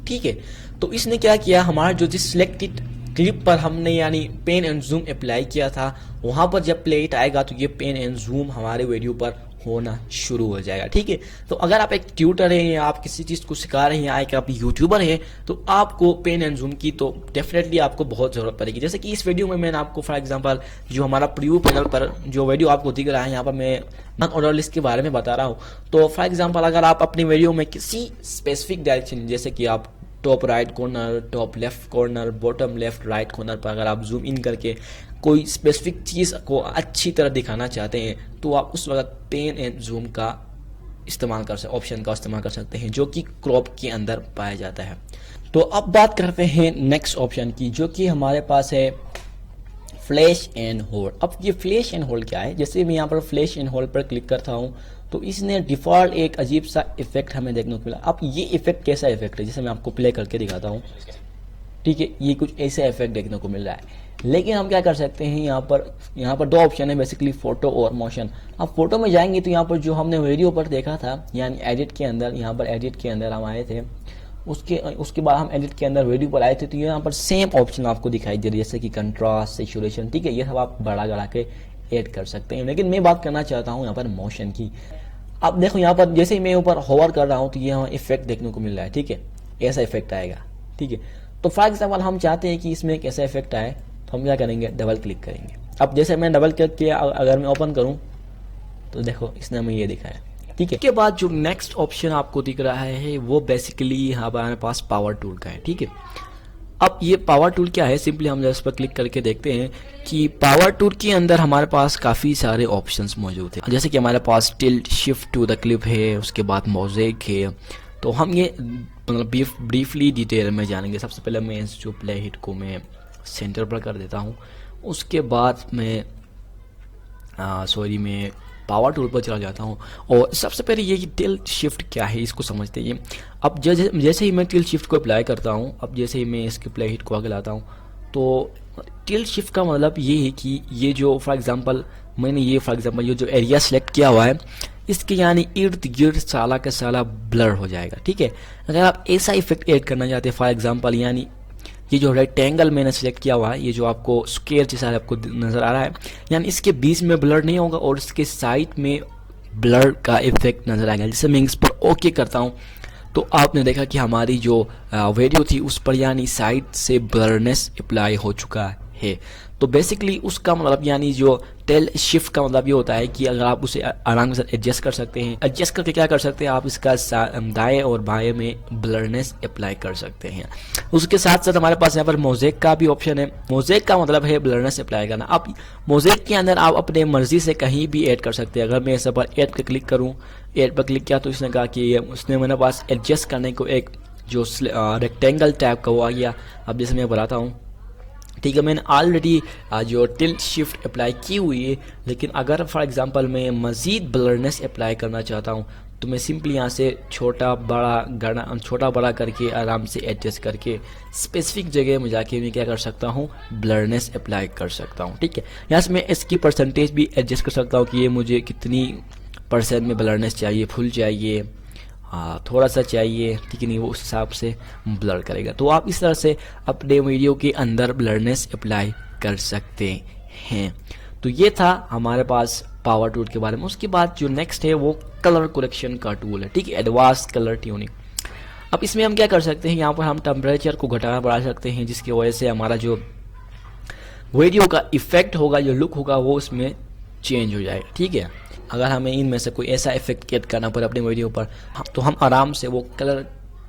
ठीक है, तो इसने क्या किया, हमारा जो जिस सिलेक्टेड क्लिप पर हमने यानी पेन एंड जूम अप्लाई किया था वहां पर जब प्ले इट आएगा तो ये पेन एंड जूम हमारे वीडियो पर होना शुरू हो जाएगा, ठीक है। तो अगर आप एक ट्यूटर हैं या आप किसी चीज को सिखा रहे हैं या एक आप यूट्यूबर हैं तो आपको पेन एंड जूम की तो डेफिनेटली आपको बहुत जरूरत पड़ेगी। जैसे कि इस वीडियो में मैंने आपको फॉर एग्जांपल जो हमारा प्रीव्यू पैनल पर जो वीडियो आपको दिख रहा है यहाँ पर मैं नॉन ऑर्डर लिस्ट के बारे में बता रहा हूँ। तो फॉर एग्जांपल अगर आप अपनी वीडियो में किसी स्पेसिफिक डायरेक्शन जैसे कि आप top right corner, top left corner, bottom left right corner पर अगर आप जूम इन करके कोई स्पेसिफिक चीज को अच्छी तरह दिखाना चाहते हैं तो आप उस वक्त पेन एंड जूम का इस्तेमाल कर सकते, ऑप्शन का इस्तेमाल कर सकते हैं जो कि क्रॉप के अंदर पाया जाता है। तो अब बात करते हैं नेक्स्ट ऑप्शन की जो कि हमारे पास है फ्लैश एंड होल्ड। अब ये फ्लैश एंड होल्ड क्या है, जैसे मैं यहाँ पर फ्लैश एंड होल्ड पर क्लिक करता हूँ तो इसने डिफॉल्ट एक अजीब सा इफेक्ट हमें देखने को मिला। अब ये इफेक्ट कैसा इफेक्ट है, जैसे मैं आपको प्ले करके दिखाता हूँ, ठीक है। ये कुछ ऐसा इफेक्ट देखने को मिल रहा है। लेकिन हम क्या कर सकते हैं, यहाँ पर दो ऑप्शन है बेसिकली, फोटो और मोशन। अब फोटो में जाएंगे तो यहाँ पर जो हमने वीडियो पर देखा था यानी एडिट के अंदर, यहाँ पर एडिट के अंदर हम आए थे, उसके बाद हम एडिट के अंदर वीडियो पर आए थे तो यहाँ पर सेम ऑप्शन आपको दिखाई दे रही है जैसे कि कंट्रास्ट, सैचुरेशन, ठीक है। ये सब आप बढ़ा के ऐड कर सकते हैं। लेकिन मैं बात करना चाहता हूँ यहाँ पर मोशन की। अब देखो यहाँ पर जैसे ही मैं ऊपर होवर कर रहा हूँ तो यहाँ इफेक्ट देखने को मिल रहा है, ठीक है। ऐसा इफेक्ट आएगा, ठीक है। तो फॉर एग्जाम्पल हम चाहते हैं कि इसमें एक ऐसा इफेक्ट आए तो हम क्या करेंगे, डबल क्लिक करेंगे। अब जैसे मैं डबल क्लिक किया, अगर मैं ओपन करूं तो देखो इसने हमें ये दिखाया, ठीक है। इसके बाद जो नेक्स्ट ऑप्शन आपको दिख रहा है वो बेसिकली यहाँ पर हमारे पास पावर टूल का है, ठीक है। अब ये पावर टूल क्या है, सिंपली हम इस पर क्लिक करके देखते हैं कि पावर टूल के अंदर हमारे पास काफ़ी सारे ऑप्शंस मौजूद हैं। जैसे कि हमारे पास tilt shift to the clip है, उसके बाद मोज़ेक है। तो हम ये मतलब ब्रीफली डिटेल में जानेंगे। सबसे पहले मैं इस जो प्ले हिट को मैं सेंटर पर कर देता हूँ, उसके बाद मैं मैं पावर टूल पर चला जाता हूँ। और सबसे पहले ये कि टिल्ट शिफ्ट क्या है इसको समझते हैं। अब जैसे ही मैं टिल्ट शिफ्ट को अप्लाई करता हूँ, अब जैसे ही मैं इसके प्ले हिट को आगे लाता हूँ तो टिल्ट शिफ्ट का मतलब ये है कि ये जो फॉर एग्जांपल ये जो एरिया सेलेक्ट किया हुआ है इसके यानी इर्द गिर्द साला का साला ब्लर हो जाएगा, ठीक है। अगर आप ऐसा इफेक्ट ऐड करना चाहते हैं फॉर एग्जांपल यानी ये जो रेक्टेंगल मैंने सेलेक्ट किया हुआ है, ये जो आपको स्क्वायर जैसा आपको नजर आ रहा है, यानी इसके बीच में ब्लर नहीं होगा और इसके साइड में ब्लर का इफेक्ट नजर आएगा। जैसे मैं इस पर ओके करता हूँ तो आपने देखा कि हमारी जो वीडियो थी उस पर यानी साइड से ब्लरनेस अप्लाई हो चुका है। तो बेसिकली उसका मतलब यानी जो टेल शिफ्ट का मतलब ये होता है कि अगर आप उसे आराम के साथ एडजस्ट कर सकते हैं, एडजस्ट करके क्या कर सकते हैं आप इसका दाएं और बाएं में ब्लरनेस अप्लाई कर सकते हैं। उसके साथ साथ हमारे पास यहाँ पर मोज़ेक का भी ऑप्शन है। मोज़ेक का मतलब है ब्लरनेस अप्लाई करना। अब मोज़ेक के अंदर आप अपने मर्जी से कहीं भी ऐड कर सकते हैं। अगर मैं इस पर ऐड पर क्लिक करूँ, ऐड पर क्लिक किया तो इसने कहा कि उसने मेरे पास एडजस्ट करने को एक जो रेक्टेंगल टाइप का वो आ गया। अब जैसे मैं बताता हूँ, ठीक है, मैंने ऑलरेडी जो टिल्ट शिफ्ट अप्लाई की हुई है, लेकिन अगर फॉर एग्जांपल मैं मज़ीद ब्लरनेस अप्लाई करना चाहता हूँ तो मैं सिंपली यहाँ से छोटा बड़ा करके आराम से एडजस्ट करके स्पेसिफिक जगह में जाके मैं क्या कर सकता हूँ, ब्लरनेस अप्लाई कर सकता हूँ। ठीक है, यहाँ से मैं इसकी परसेंटेज भी एडजस्ट कर सकता हूँ कि ये मुझे कितनी % में ब्लरनेस चाहिए, फुल चाहिए, थोड़ा सा चाहिए, ठीक है नहीं, वो उस हिसाब से ब्लर करेगा। तो आप इस तरह से अपने वीडियो के अंदर ब्लरनेस अप्लाई कर सकते हैं। तो ये था हमारे पास पावर टूल के बारे में। उसके बाद जो नेक्स्ट है वो कलर करेक्शन का टूल है। ठीक है, एडवांस कलर ट्यूनिंग। अब इसमें हम क्या कर सकते हैं, यहाँ पर हम टेम्परेचर को घटाना बढ़ा सकते हैं, जिसकी वजह से हमारा जो वीडियो का इफेक्ट होगा, जो लुक होगा, वो उसमें चेंज हो जाएगा। ठीक है, अगर हमें इनमें से कोई ऐसा इफेक्ट ऐड करना पड़े अपने वीडियो पर तो हम आराम से वो कलर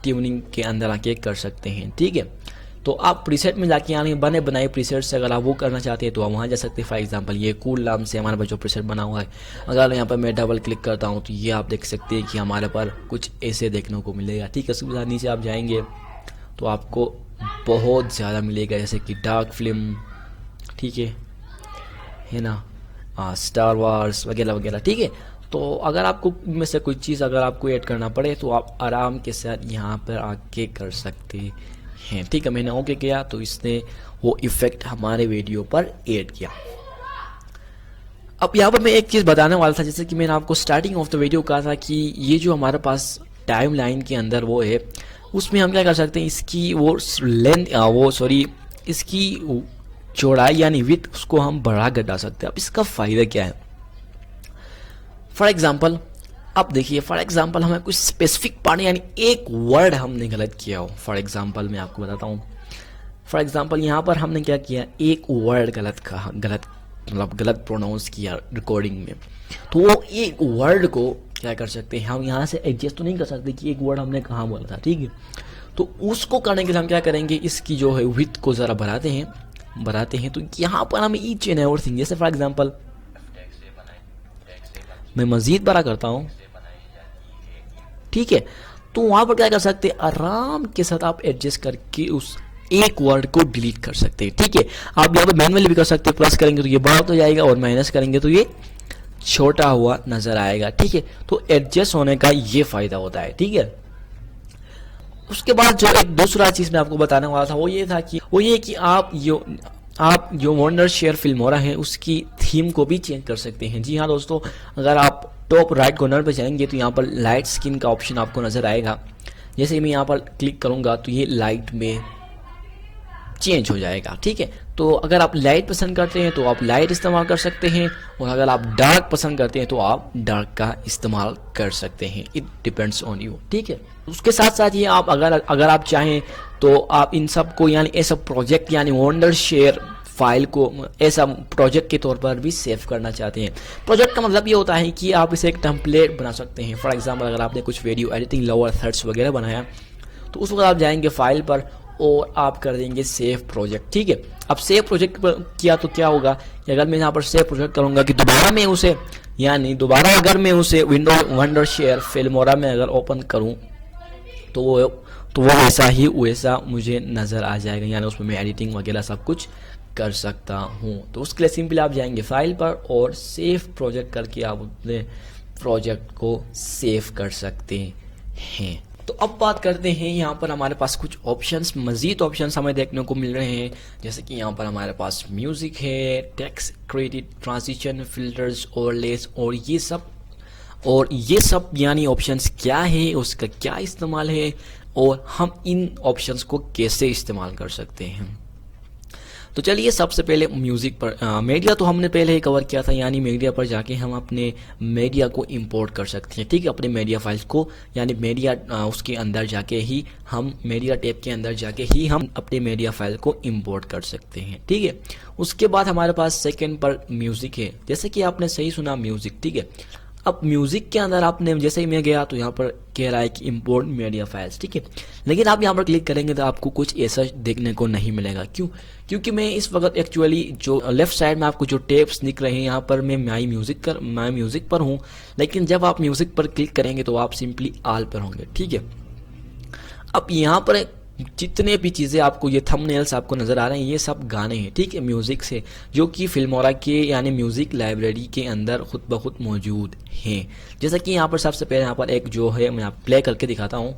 ट्यूनिंग के अंदर आके कर सकते हैं। ठीक है, तो आप प्रीसेट में जाके यानी बने बनाए प्रीसेट से अगर आप वो करना चाहते हैं तो आप वहाँ जा सकते हैं। फॉर एग्जांपल ये कूल नाम से हमारे पास जो प्रीसेट बना हुआ है, अगर यहाँ पर मैं डबल क्लिक करता हूँ तो ये आप देख सकते हैं कि हमारे पर कुछ ऐसे देखने को मिलेगा। ठीक है, उसके बाद नीचे आप जाएंगे तो आपको बहुत ज़्यादा मिलेगा, जैसे कि डार्क फिल्म, ठीक है ना, स्टार वार्स वगैरह वगैरह। ठीक है, तो अगर आपको में से कोई चीज़ अगर आपको ऐड करना पड़े तो आप आराम के साथ यहाँ पर आके कर सकते हैं। ठीक है, मैंने ओके किया तो इसने वो इफेक्ट हमारे वीडियो पर ऐड किया। अब यहाँ पर मैं एक चीज़ बताने वाला था, जैसे कि मैंने आपको स्टार्टिंग ऑफ द वीडियो कहा था कि ये जो हमारे पास टाइम लाइन के अंदर वो है, उसमें हम क्या कर सकते हैं, इसकी वो लेंथ इसकी चौड़ाई यानी विड्थ उसको हम बढ़ा घटा सकते हैं। अब इसका फ़ायदा क्या है, फॉर एग्जाम्पल अब देखिए, फॉर एग्जाम्पल हमें कुछ स्पेसिफिक पार्ट यानी एक वर्ड हमने गलत किया हो। फॉर एग्जाम्पल मैं आपको बताता हूँ, फॉर एग्जाम्पल यहाँ पर हमने क्या किया, एक वर्ड गलत कहा, गलत प्रोनाउंस किया रिकॉर्डिंग में, तो वो एक वर्ड को क्या कर सकते हैं हम यहाँ से एडजस्ट तो नहीं कर सकते कि एक वर्ड हमने कहाँ बोला था। ठीक है, तो उसको करने के लिए हम क्या करेंगे, इसकी जो है विड्थ को ज़रा बढ़ाते हैं। तो यहाँ पर हमें ईच एंड एवरीथिंग, जैसे फॉर एग्जांपल मैं मजीद बड़ा करता हूँ, ठीक है, तो वहां पर क्या कर सकते हैं, आराम के साथ आप एडजस्ट करके उस एक वर्ड को डिलीट कर सकते हैं। ठीक है, आप यहाँ पर मैनुअली भी कर सकते हैं, प्लस करेंगे तो ये बड़ा हो जाएगा और माइनस करेंगे तो ये छोटा हुआ नजर आएगा। ठीक है, तो एडजस्ट होने का ये फायदा होता है। ठीक है, उसके बाद जो एक दूसरा चीज मैं आपको बताने वाला था वो ये कि आप जो वंडर शेयर फिल्मोरा है उसकी थीम को भी चेंज कर सकते हैं। जी हाँ दोस्तों, अगर आप टॉप राइट कॉर्नर पे जाएंगे तो यहाँ पर लाइट स्किन का ऑप्शन आपको नजर आएगा। जैसे मैं यहाँ पर क्लिक करूंगा तो ये लाइट में चेंज हो जाएगा। ठीक है, तो अगर आप लाइट पसंद करते हैं तो आप लाइट इस्तेमाल कर सकते हैं, और अगर आप डार्क पसंद करते हैं तो आप डार्क का इस्तेमाल कर सकते हैं। It depends on you. ठीक है, उसके साथ साथ ये आप अगर आप चाहें तो आप इन सब को यानी ऐसा प्रोजेक्ट यानी वंडर शेयर फाइल को ऐसा प्रोजेक्ट के तौर पर भी सेव करना चाहते हैं। प्रोजेक्ट का मतलब ये होता है कि आप इसे एक टेम्पलेट बना सकते हैं। फॉर एग्जांपल अगर आपने कुछ वीडियो एडिटिंग लोअर थर्ड्स वगैरह बनाया तो उस वक्त आप जाएंगे फाइल पर और आप कर देंगे सेव प्रोजेक्ट। ठीक है, अब सेव प्रोजेक्ट किया तो क्या होगा कि अगर मैं यहाँ पर सेव प्रोजेक्ट करूंगा कि दोबारा अगर मैं उसे विंडो वंडर शेयर फिल्मोरा में अगर ओपन करूं तो वो वैसा मुझे नजर आ जाएगा, यानी उसमें मैं एडिटिंग वगैरह सब कुछ कर सकता हूं। तो उसके लिए सिंपली आप जाएंगे फाइल पर और सेव प्रोजेक्ट करके आप अपने प्रोजेक्ट को सेव कर सकते हैं। तो अब बात करते हैं, यहाँ पर हमारे पास कुछ ऑप्शंस, मजीद ऑप्शंस हमें देखने को मिल रहे हैं। जैसे कि यहाँ पर हमारे पास म्यूजिक है, text credit, transition, filters, overlays और ये सब यानी ऑप्शंस क्या है, उसका क्या इस्तेमाल है और हम इन ऑप्शंस को कैसे इस्तेमाल कर सकते हैं। तो चलिए सबसे पहले म्यूजिक पर मीडिया तो हमने पहले ही कवर किया था, यानी मीडिया पर जाके हम अपने मीडिया को इंपोर्ट कर सकते हैं, ठीक है, अपने मीडिया फाइल्स को, यानी मीडिया उसके अंदर जाके ही हम मीडिया टैब के अंदर जाके ही हम अपने मीडिया फाइल को इंपोर्ट कर सकते हैं, ठीक है। उसके बाद हमारे पास सेकंड पर म्यूजिक है, जैसे कि आपने सही सुना म्यूजिक, ठीक है। अब म्यूजिक के अंदर आपने जैसे ही मैं गया तो यहाँ पर कह रहा है कि इंपोर्ट मीडिया फाइल्स, ठीक है, लेकिन आप यहाँ पर क्लिक करेंगे तो आपको कुछ ऐसा देखने को नहीं मिलेगा। क्यों? क्योंकि मैं इस वक्त एक्चुअली जो लेफ्ट साइड में आपको जो टैब्स दिख रहे हैं यहाँ पर मैं माई म्यूजिक पर हूँ, लेकिन जब आप म्यूजिक पर क्लिक करेंगे तो आप सिंपली ऑल पर होंगे, ठीक है। अब यहाँ पर जितने भी चीज़ें आपको ये थंबनेल्स आपको नज़र आ रहे हैं ये सब गाने हैं, ठीक है, म्यूज़िक से, जो कि फिल्मोरा के यानी म्यूज़िक लाइब्रेरी के अंदर खुद ब खुद मौजूद हैं। जैसा कि यहाँ पर सबसे पहले यहाँ पर एक जो है मैं आप प्ले करके दिखाता हूँ,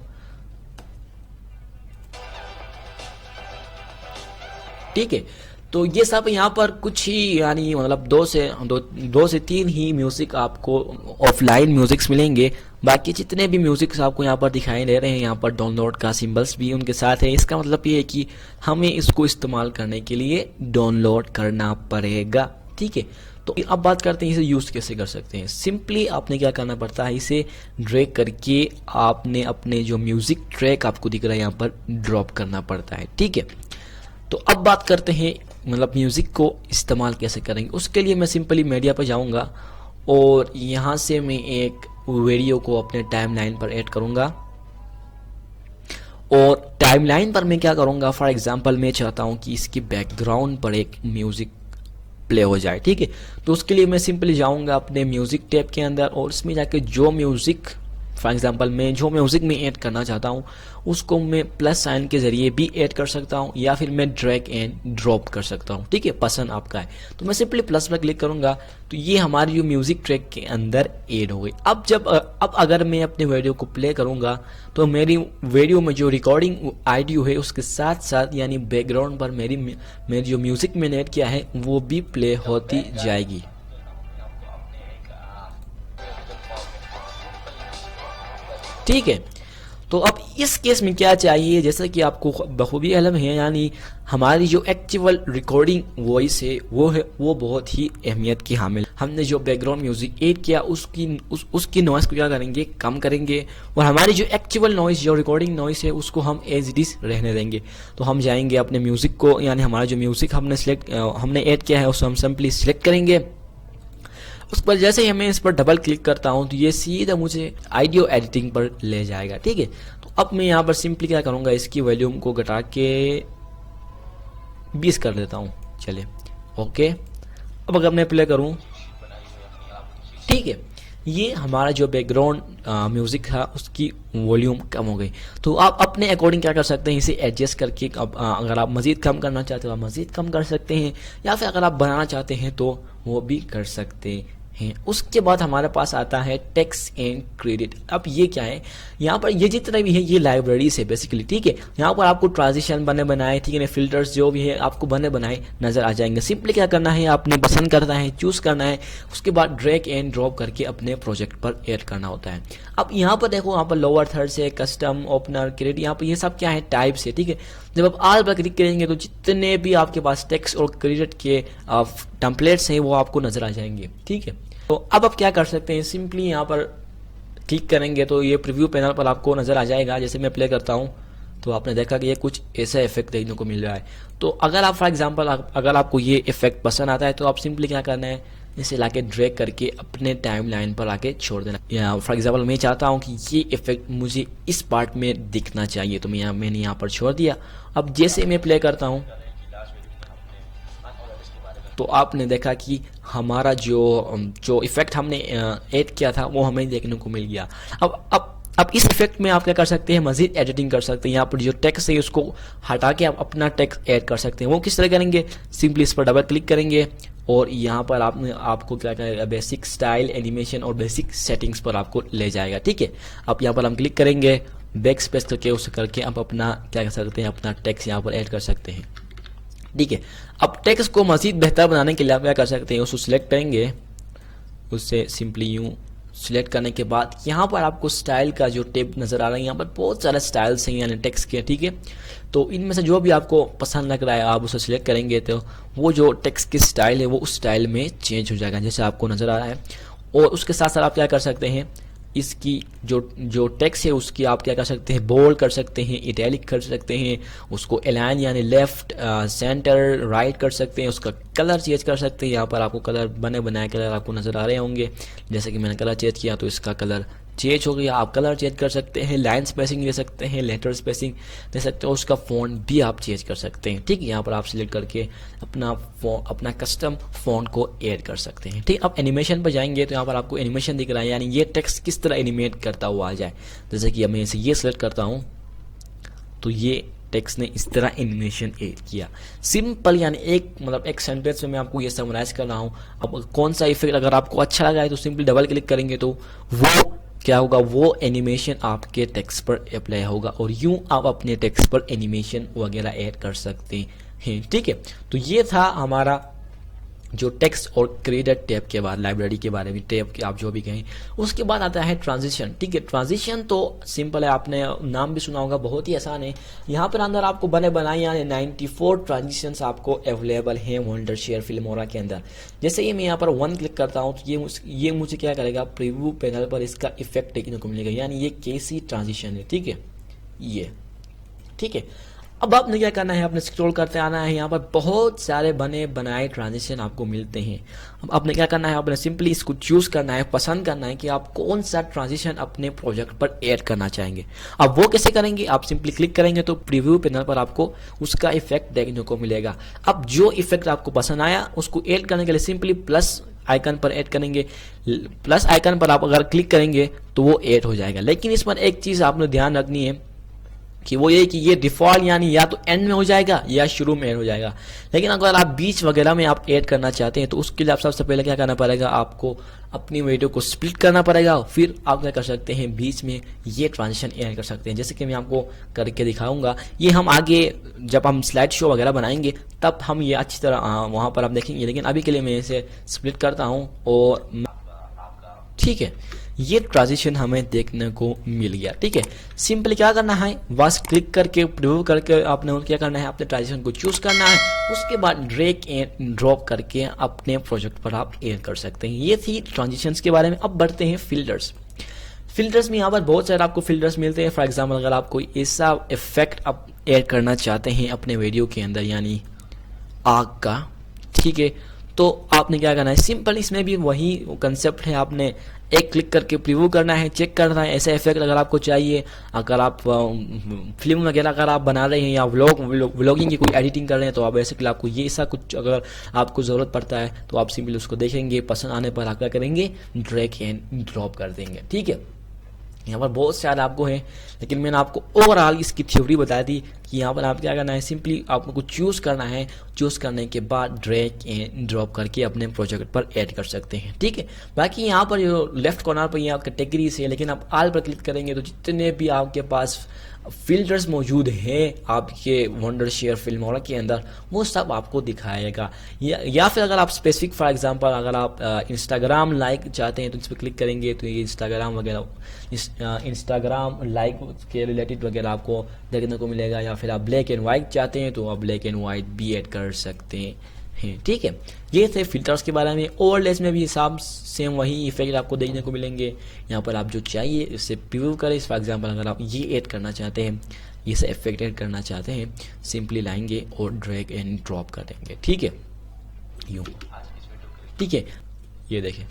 ठीक है। तो ये सब यहाँ पर कुछ ही यानी मतलब दो से तीन ही म्यूजिक आपको ऑफलाइन म्यूजिक्स मिलेंगे, बाकी जितने भी म्यूजिक्स आपको यहाँ पर दिखाई दे रहे हैं यहाँ पर डाउनलोड का सिंबल्स भी उनके साथ है। इसका मतलब ये है कि हमें इसको इस्तेमाल करने के लिए डाउनलोड करना पड़ेगा, ठीक है। तो अब बात करते हैं इसे यूज कैसे कर सकते हैं। सिंपली आपने क्या करना पड़ता है, इसे ड्रैग करके आपने अपने जो म्यूजिक ट्रैक आपको दिख रहा है यहाँ पर ड्रॉप करना पड़ता है, ठीक है। तो अब बात करते हैं मतलब म्यूजिक को इस्तेमाल कैसे करेंगे। उसके लिए मैं सिंपली मीडिया पर जाऊंगा और यहाँ से मैं एक वीडियो को अपने टाइमलाइन पर ऐड करूंगा, और टाइमलाइन पर मैं क्या करूंगा, फॉर एग्जांपल मैं चाहता हूं कि इसकी बैकग्राउंड पर एक म्यूजिक प्ले हो जाए, ठीक है। तो उसके लिए मैं सिंपली जाऊंगा अपने म्यूजिक टैब के अंदर और इसमें जाके जो म्यूजिक फॉर एग्जांपल मैं जो म्यूजिक में ऐड करना चाहता हूँ उसको मैं प्लस साइन के जरिए भी ऐड कर सकता हूँ या फिर मैं ड्रैग एंड ड्रॉप कर सकता हूँ, ठीक है, पसंद आपका है। तो मैं सिंपली प्लस पर क्लिक करूंगा तो ये हमारी जो म्यूजिक ट्रैक के अंदर ऐड हो गई। अब अगर मैं अपने वीडियो को प्ले करूंगा तो मेरी वीडियो में जो रिकॉर्डिंग ऑडियो है उसके साथ साथ यानी बैकग्राउंड पर मेरी जो म्यूजिक मैंने ऐड किया है वो भी प्ले होती जाएगी। ठीक है, तो अब इस केस में क्या चाहिए, जैसा कि आपको बखूबी इल्म है, यानी हमारी जो एक्चुअल रिकॉर्डिंग वॉइस है वो बहुत ही अहमियत की हामिल। हमने जो बैकग्राउंड म्यूजिक ऐड किया उसकी नॉइस को क्या करेंगे, कम करेंगे, और हमारी जो एक्चुअल नॉइस जो रिकॉर्डिंग नॉइस है उसको हम एज इट इज रहने देंगे। तो हम जाएंगे अपने म्यूजिक को, यानी हमारा जो म्यूजिक हमने ऐड किया है उसको हम सिंपली सिलेक्ट करेंगे। उस पर जैसे ही मैं इस पर डबल क्लिक करता हूं तो ये सीधा मुझे ऑडियो एडिटिंग पर ले जाएगा, ठीक है। तो अब मैं यहाँ पर सिंपली क्या करूंगा, इसकी वॉल्यूम को घटा के 20 कर देता हूं, चलिए ओके। अब अगर मैं प्ले करूं, ठीक है, ये हमारा जो बैकग्राउंड म्यूजिक था उसकी वॉल्यूम कम हो गई। तो आप अपने अकॉर्डिंग क्या कर सकते हैं, इसे एडजस्ट करके अगर आप मजीद कम करना चाहते हो आप मजीद कम कर सकते हैं, या फिर अगर आप बनाना चाहते हैं तो वो भी कर सकते हैं। उसके बाद हमारे पास आता है टेक्स्ट एंड क्रेडिट। अब ये क्या है, यहाँ पर ये जितना भी है ये लाइब्रेरीज है बेसिकली, ठीक है। यहाँ पर आपको ट्रांजिशन बने बनाए, ठीक है, फिल्टर्स जो भी है आपको बने बनाए नजर आ जाएंगे। सिंपली क्या करना है, आपने पसंद करना है, चूज करना है, उसके बाद ड्रैग एंड ड्रॉप करके अपने प्रोजेक्ट पर ऐड करना होता है। अब यहाँ पर देखो, यहाँ पर लोअर थर्ड से कस्टम, ओपनर, क्रेडिट, यहाँ पर ये सब क्या है, टाइप्स है, ठीक है। जब आप ऑल पर क्लिक करेंगे तो जितने भी आपके पास टेक्स्ट और क्रेडिट के टेम्पलेट्स हैं वो आपको नजर आ जाएंगे, ठीक है। तो अब आप क्या कर सकते हैं, सिंपली यहाँ पर क्लिक करेंगे तो ये प्रीव्यू पैनल पर आपको नजर आ जाएगा। जैसे मैं प्ले करता हूँ तो आपने देखा कि ये कुछ ऐसा इफेक्ट देखने को मिल रहा है। तो अगर आप फॉर एग्जांपल अगर आपको ये इफेक्ट पसंद आता है तो आप सिंपली क्या करना है, इसे लाके ड्रैग करके अपने टाइम लाइन पर आके छोड़ देना। या फॉर एग्जांपल मैं चाहता हूँ कि ये इफेक्ट मुझे इस पार्ट में दिखना चाहिए तो मैंने यहाँ पर छोड़ दिया। अब जैसे मैं प्ले करता हूँ तो आपने देखा कि हमारा जो इफेक्ट हमने ऐड किया था वो हमें देखने को मिल गया। अब इस इफेक्ट में आप क्या कर सकते हैं, मजीद एडिटिंग कर सकते हैं। यहाँ पर जो टेक्स्ट है उसको हटा के आप अपना टेक्स्ट ऐड कर सकते हैं। वो किस तरह करेंगे, सिंपली इस पर डबल क्लिक करेंगे और यहाँ पर आपको क्या करेगा, बेसिक स्टाइल, एनिमेशन और बेसिक सेटिंग्स पर आपको ले जाएगा, ठीक है। अब यहाँ पर हम क्लिक करेंगे, बैक स्पेस करके उसे करके आप अपना क्या कर सकते हैं, अपना टेक्स्ट यहाँ पर ऐड कर सकते हैं, ठीक है। अब टेक्स्ट को मजीद बेहतर बनाने के लिए आप क्या कर सकते हैं, उसको सिलेक्ट करेंगे, उससे सिंपली यूं सिलेक्ट करने के बाद यहाँ पर आपको स्टाइल का जो टैब नज़र आ रहा है, यहाँ पर बहुत सारे स्टाइल्स हैं यानी टेक्स्ट के, ठीक है। तो इनमें से जो भी आपको पसंद लग रहा है आप उसे सिलेक्ट करेंगे तो वो जो टेक्स्ट की स्टाइल है वो उस स्टाइल में चेंज हो जाएगा जैसे आपको नज़र आ रहा है। और उसके साथ साथ आप क्या कर सकते हैं, इसकी जो टेक्स्ट है उसकी आप क्या कर सकते हैं, बोल्ड कर सकते हैं, इटैलिक कर सकते हैं, उसको अलाइन यानी लेफ्ट सेंटर राइट कर सकते हैं, उसका कलर चेंज कर सकते हैं। यहाँ पर आपको कलर बने बनाए कलर आपको नज़र आ रहे होंगे, जैसे कि मैंने कलर चेंज किया तो इसका कलर चेंज हो गया। आप कलर चेंज कर सकते हैं, लाइन स्पेसिंग दे सकते हैं, लेटर स्पेसिंग दे सकते हो, उसका फ़ॉन्ट भी आप चेंज कर सकते हैं, ठीक है। यहाँ पर आप सिलेक्ट करके अपना कस्टम फ़ॉन्ट को ऐड कर सकते हैं, ठीक। अब एनिमेशन पर जाएंगे तो यहाँ पर आपको एनिमेशन दिख रहा है, यानी ये टेक्स्ट किस तरह एनिमेट करता हुआ आ जाए। जैसे कि अब मैं इसे ये सिलेक्ट करता हूँ तो ये टेक्स्ट ने इस तरह एनिमेशन ऐड किया, सिंपल, यानी एक सेंटेंस में मैं आपको ये समराइज कर रहा हूँ। अब कौन सा इफेक्ट अगर आपको अच्छा लगा है तो सिंपली डबल क्लिक करेंगे तो वो क्या होगा, वो एनिमेशन आपके टेक्स्ट पर अप्लाई होगा और यूं आप अपने टेक्स्ट पर एनिमेशन वगैरह ऐड कर सकते हैं, ठीक है। तो ये था हमारा जो टेक्स्ट और क्रिएटर टैब के बाद लाइब्रेरी के बारे में, टैब के आप जो भी कहें। उसके बाद आता है ट्रांजिशन, ठीक है। ट्रांजिशन तो सिंपल है, आपने नाम भी सुना होगा, बहुत ही आसान है। यहाँ पर अंदर आपको बने बनाए यानी 94 ट्रांजिशंस आपको अवेलेबल हैं वंडरशेयर फिल्मोरा के अंदर। जैसे कि मैं यहाँ पर 1 क्लिक करता हूँ तो ये मुझे क्या करेगा, प्रीव्यू पैनल पर इसका इफेक्ट देखने को मिलेगा, यानी ये कैसी ट्रांजिशन है, ठीक है, ये, ठीक है। अब आपने क्या करना है, आपने स्क्रॉल करते आना है, यहाँ पर बहुत सारे बने बनाए ट्रांजिशन आपको मिलते हैं। अब आपने क्या करना है, आपने सिंपली इसको चूज करना है, पसंद करना है कि आप कौन सा ट्रांजिशन अपने प्रोजेक्ट पर ऐड करना चाहेंगे। अब वो कैसे करेंगे, आप सिंपली क्लिक करेंगे तो प्रीव्यू पैनल पर आपको उसका इफेक्ट देखने को मिलेगा। अब जो इफेक्ट आपको पसंद आया उसको ऐड करने के लिए सिंपली प्लस आइकन पर ऐड करेंगे, प्लस आइकन पर आप अगर क्लिक करेंगे तो वो ऐड हो जाएगा। लेकिन इस पर एक चीज आपने ध्यान रखनी है कि वो ये कि ये डिफॉल्ट यानी या तो एंड में हो जाएगा या शुरू में ऐड हो जाएगा। लेकिन अगर आप बीच वगैरह में आप ऐड करना चाहते हैं तो उसके लिए आप सबसे पहले क्या करना पड़ेगा, आपको अपनी वीडियो को स्प्लिट करना पड़ेगा, फिर आप क्या कर सकते हैं, बीच में ये ट्रांजिशन ऐड कर सकते हैं। जैसे कि मैं आपको करके दिखाऊंगा, ये हम आगे जब हम स्लाइड शो वगैरह बनाएंगे तब हम ये अच्छी तरह वहाँ पर आप देखेंगे। लेकिन अभी के लिए मैं इसे स्प्लिट करता हूँ और ठीक है, ये ट्रांजिशन हमें देखने को मिल गया, ठीक है। सिंपली क्या करना है, बस क्लिक करके प्रीव्यू करके आपने क्या करना है, अपने ट्रांजिशन को चूज करना है, उसके बाद ड्रैग एंड ड्रॉप करके अपने प्रोजेक्ट पर आप ऐड कर सकते हैं। ये थी ट्रांजिशंस के बारे में। अब बढ़ते हैं फिल्टर्स। फिल्टर्स में यहाँ पर बहुत सारे आपको फिल्टर्स मिलते हैं। फॉर एग्जाम्पल अगर आप कोई ऐसा इफेक्ट आप ऐड करना चाहते हैं अपने वीडियो के अंदर, यानी आग का, ठीक है, तो आपने क्या करना है, सिंपल इसमें भी वही कंसेप्ट है, आपने एक क्लिक करके प्रीव्यू करना है, चेक करना है ऐसा इफेक्ट अगर आपको चाहिए। अगर आप फिल्म वगैरह अगर आप बना रहे हैं या व्लॉगिंग की कोई एडिटिंग कर रहे हैं तो आप बेसिकली आपको ये ऐसा कुछ अगर आपको ज़रूरत पड़ता है तो आप सिंपली उसको देखेंगे, पसंद आने पर आप क्या करेंगे, ड्रैग एंड ड्रॉप कर देंगे, ठीक है। यहाँ पर बहुत सारे आपको है, लेकिन मैंने आपको ओवरऑल इसकी थ्योरी बता दी कि यहाँ पर आप क्या करना है, सिंपली आपको कुछ चूज़ करना है, चूज़ करने के बाद ड्रैग एंड ड्रॉप करके अपने प्रोजेक्ट पर ऐड कर सकते हैं, ठीक है। बाकी यहाँ पर जो लेफ्ट कॉर्नर पर यहाँ कैटेगरीज है, लेकिन आप ऑल पर क्लिक करेंगे तो जितने भी आपके पास फिल्टर्स मौजूद हैं आपके वंडरशेयर फिल्मोरा के अंदर वो सब आपको दिखाएगा। या फिर अगर आप स्पेसिफिक फॉर एग्जांपल अगर आप इंस्टाग्राम लाइक चाहते हैं तो इस पर क्लिक करेंगे तो ये इंस्टाग्राम वगैरह इंस्टाग्राम लाइक के रिलेटेड वगैरह आपको देखने को मिलेगा। या फिर आप ब्लैक एंड वाइट चाहते हैं तो आप ब्लैक एंड वाइट भी ऐड कर सकते हैं, ठीक है। ये थे फिल्टर्स के बारे में। ओवरलेस में भी हिसाब सेम वही इफेक्ट आपको देखने को मिलेंगे। यहाँ पर आप जो चाहिए इससे प्रीव्यू करें। फॉर एग्जांपल अगर आप ये ऐड करना चाहते हैं, ये से इफेक्ट ऐड करना चाहते हैं, सिंपली लाएंगे और ड्रैग एंड ड्रॉप कर देंगे, ठीक है, यूँ, ठीक है। ये देखें,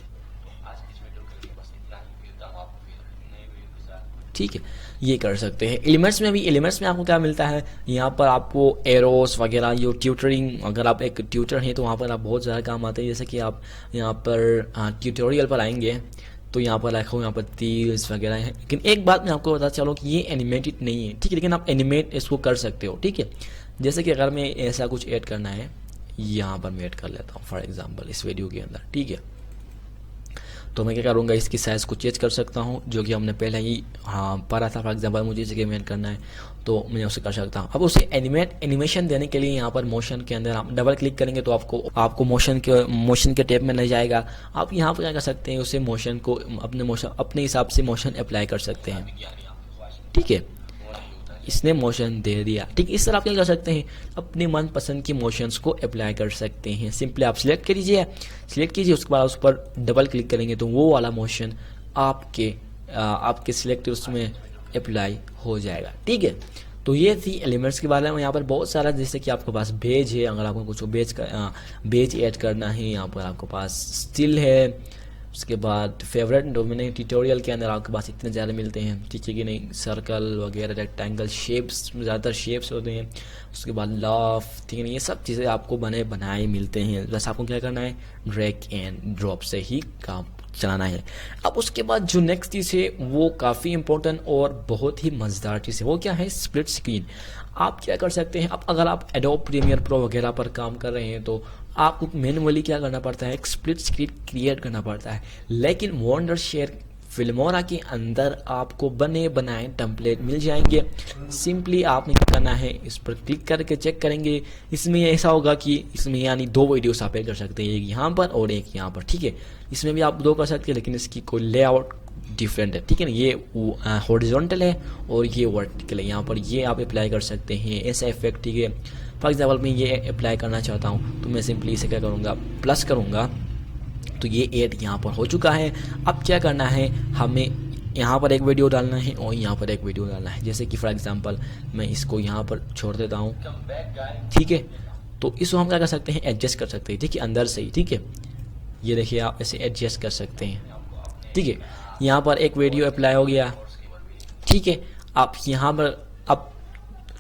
ठीक है, ये कर सकते हैं। एलिमेंट्स में भी, एलिमेंट्स में आपको क्या मिलता है, यहाँ पर आपको एरोस वगैरह, जो ट्यूटरिंग, अगर आप एक ट्यूटर हैं तो वहाँ पर आप बहुत ज़्यादा काम आते हैं। जैसे कि आप यहाँ पर ट्यूटोरियल पर आएंगे तो यहाँ पर रखो, यहाँ पर तीर्स वगैरह हैं। लेकिन एक बात मैं आपको बता चलो कि ये एनिमेटेड नहीं है, ठीक है, लेकिन आप एनिमेट इसको कर सकते हो, ठीक है। जैसे कि अगर मैं ऐसा कुछ ऐड करना है, यहाँ पर मैं ऐड कर लेता हूँ फॉर एग्जाम्पल इस वीडियो के अंदर, ठीक है। तो मैं क्या करूँगा, इसकी साइज़ को चेंज कर सकता हूँ, जो कि हमने पहले ही पढ़ा था। फॉर एग्जांपल मुझे इसे एनिमेट करना है तो मैं उसे कर सकता हूँ। अब उसे एनिमेशन देने के लिए यहाँ पर मोशन के अंदर आप डबल क्लिक करेंगे तो आपको मोशन के टैब में नहीं जाएगा। आप यहाँ पर क्या कर सकते हैं, उसे मोशन को अपने हिसाब से मोशन अप्लाई कर सकते हैं। ठीक है, इसने मोशन दे दिया। ठीक, इस तरह आप क्या कर सकते हैं, अपने मनपसंद की मोशंस को अप्लाई कर सकते हैं। सिंपली आप सिलेक्ट कीजिए, उसके बाद उस पर डबल क्लिक करेंगे तो वो वाला मोशन आपके सिलेक्ट उसमें अप्लाई हो जाएगा। ठीक है, तो ये थी एलिमेंट्स के बारे में। यहाँ पर बहुत सारा, जैसे कि आपके पास बेज है, अगर आपको कुछ बेज ऐड करना है, यहाँ पर आपके पास स्टिल है, उसके बाद फेवरेट डोमिनेट ट्यूटोरियल के अंदर आपके पास इतने ज़्यादा मिलते हैं। ठीक है कि नहीं, सर्कल वगैरह, रेक्टेंगल शेप्स, ज़्यादातर शेप्स होते हैं। उसके बाद लॉफ, ठीक है, ये सब चीज़ें आपको बनाए मिलते हैं। बस आपको क्या करना है, ड्रैग एंड ड्रॉप से ही काम चलाना है। अब उसके बाद जो नेक्स्ट चीज़ है वो काफ़ी इंपॉर्टेंट और बहुत ही मज़ेदार चीज़ है, वो क्या है, स्प्लिट स्क्रीन। आप क्या कर सकते हैं, अब अगर आप एडोब प्रीमियर प्रो वगैरह पर काम कर रहे हैं तो आपको मैनुअली क्या करना पड़ता है, एक स्प्लिट स्क्रीन क्रिएट करना पड़ता है। लेकिन वंडरशेयर फिल्मोरा के अंदर आपको बने बनाए टेम्पलेट मिल जाएंगे। सिंपली आपने क्या करना है, इस पर क्लिक करके चेक करेंगे। इसमें ऐसा होगा कि इसमें यानी 2 वीडियोस आप ऐड कर सकते हैं, एक यहाँ पर और एक यहाँ पर। ठीक है, इसमें भी आप 2 कर सकते हैं, लेकिन इसकी कोई लेआउट डिफरेंट है। ठीक है ना, ये हॉरिजॉन्टल है और ये वर्टिकल है। यहाँ पर ये आप अप्लाई कर सकते हैं ऐसा इफेक्ट। ठीक है, फॉर एग्जाम्पल मैं ये अप्लाई करना चाहता हूँ तो मैं सिंपली इसे क्या करूँगा, प्लस करूँगा तो ये ऐड यहाँ पर हो चुका है। अब क्या करना है, हमें यहाँ पर एक वीडियो डालना है और यहाँ पर एक वीडियो डालना है। जैसे कि फॉर एग्जांपल मैं इसको यहाँ पर छोड़ देता हूँ। ठीक है, तो इसको हम क्या कर सकते हैं, एडजस्ट कर सकते हैं। ठीक है, अंदर से ही। ठीक है, ये देखिए आप ऐसे एडजस्ट कर सकते हैं। ठीक है, यहाँ पर एक वीडियो अप्लाई हो गया। ठीक है, आप यहाँ पर अब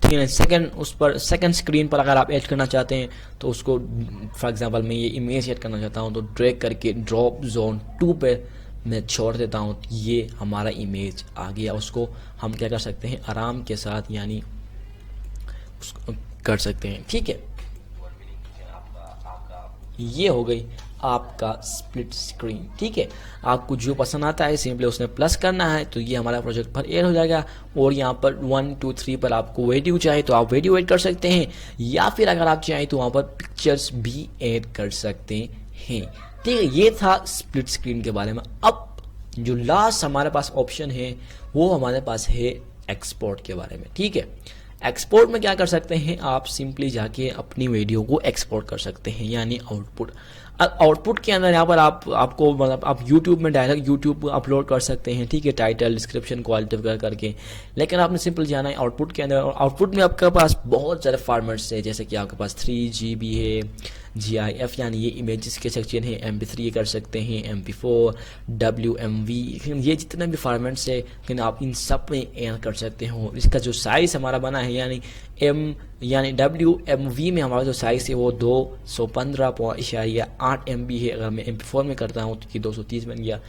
ठीक है सेकंड स्क्रीन पर अगर आप ऐड करना चाहते हैं तो उसको, फॉर एग्जांपल मैं ये इमेज ऐड करना चाहता हूँ तो ड्रैग करके ड्रॉप जोन 2 पे मैं छोड़ देता हूँ, ये हमारा इमेज आ गया। उसको हम क्या कर सकते हैं, आराम के साथ यानी उसको कर सकते हैं। ठीक है, ये हो गई आपका स्प्लिट स्क्रीन। ठीक है, आपको जो पसंद आता है सिंपली उसमें प्लस करना है तो ये हमारा प्रोजेक्ट पर ऐड हो जाएगा। और यहाँ पर 1 2 3 पर आपको वीडियो चाहे तो आप वीडियो ऐड कर सकते हैं, या फिर अगर आप चाहें तो वहाँ पर पिक्चर्स भी ऐड कर सकते हैं। ठीक है, ये था स्प्लिट स्क्रीन के बारे में। अब जो लास्ट हमारे पास ऑप्शन है वो हमारे पास है एक्सपोर्ट के बारे में। ठीक है, एक्सपोर्ट में क्या कर सकते हैं, आप सिंपली जाके अपनी वीडियो को एक्सपोर्ट कर सकते हैं, यानी आउटपुट के अंदर यहाँ पर आपको मतलब आप यूट्यूब में डायरेक्ट यूट्यूब अपलोड कर सकते हैं। ठीक है, टाइटल, डिस्क्रिप्शन, क्वालिटी वगैरह करके। लेकिन आपने सिंपल जाना है आउटपुट के अंदर, और आउटपुट में आपके पास बहुत सारे फॉर्मेट्स है, जैसे कि आपके पास 3GB है, GIF यानी ये इमेजेस के सेक्शन है, MP3 कर सकते हैं, MP4, WMV, ये जितने भी फॉर्मेट्स है लेकिन आप इन सब में ऐड कर सकते हो। इसका जो साइज़ हमारा बना है यानी WMV में हमारा जो साइज़ है वो 215.8 MB है। अगर मैं MP4 में करता हूँ तो 230 बन गया।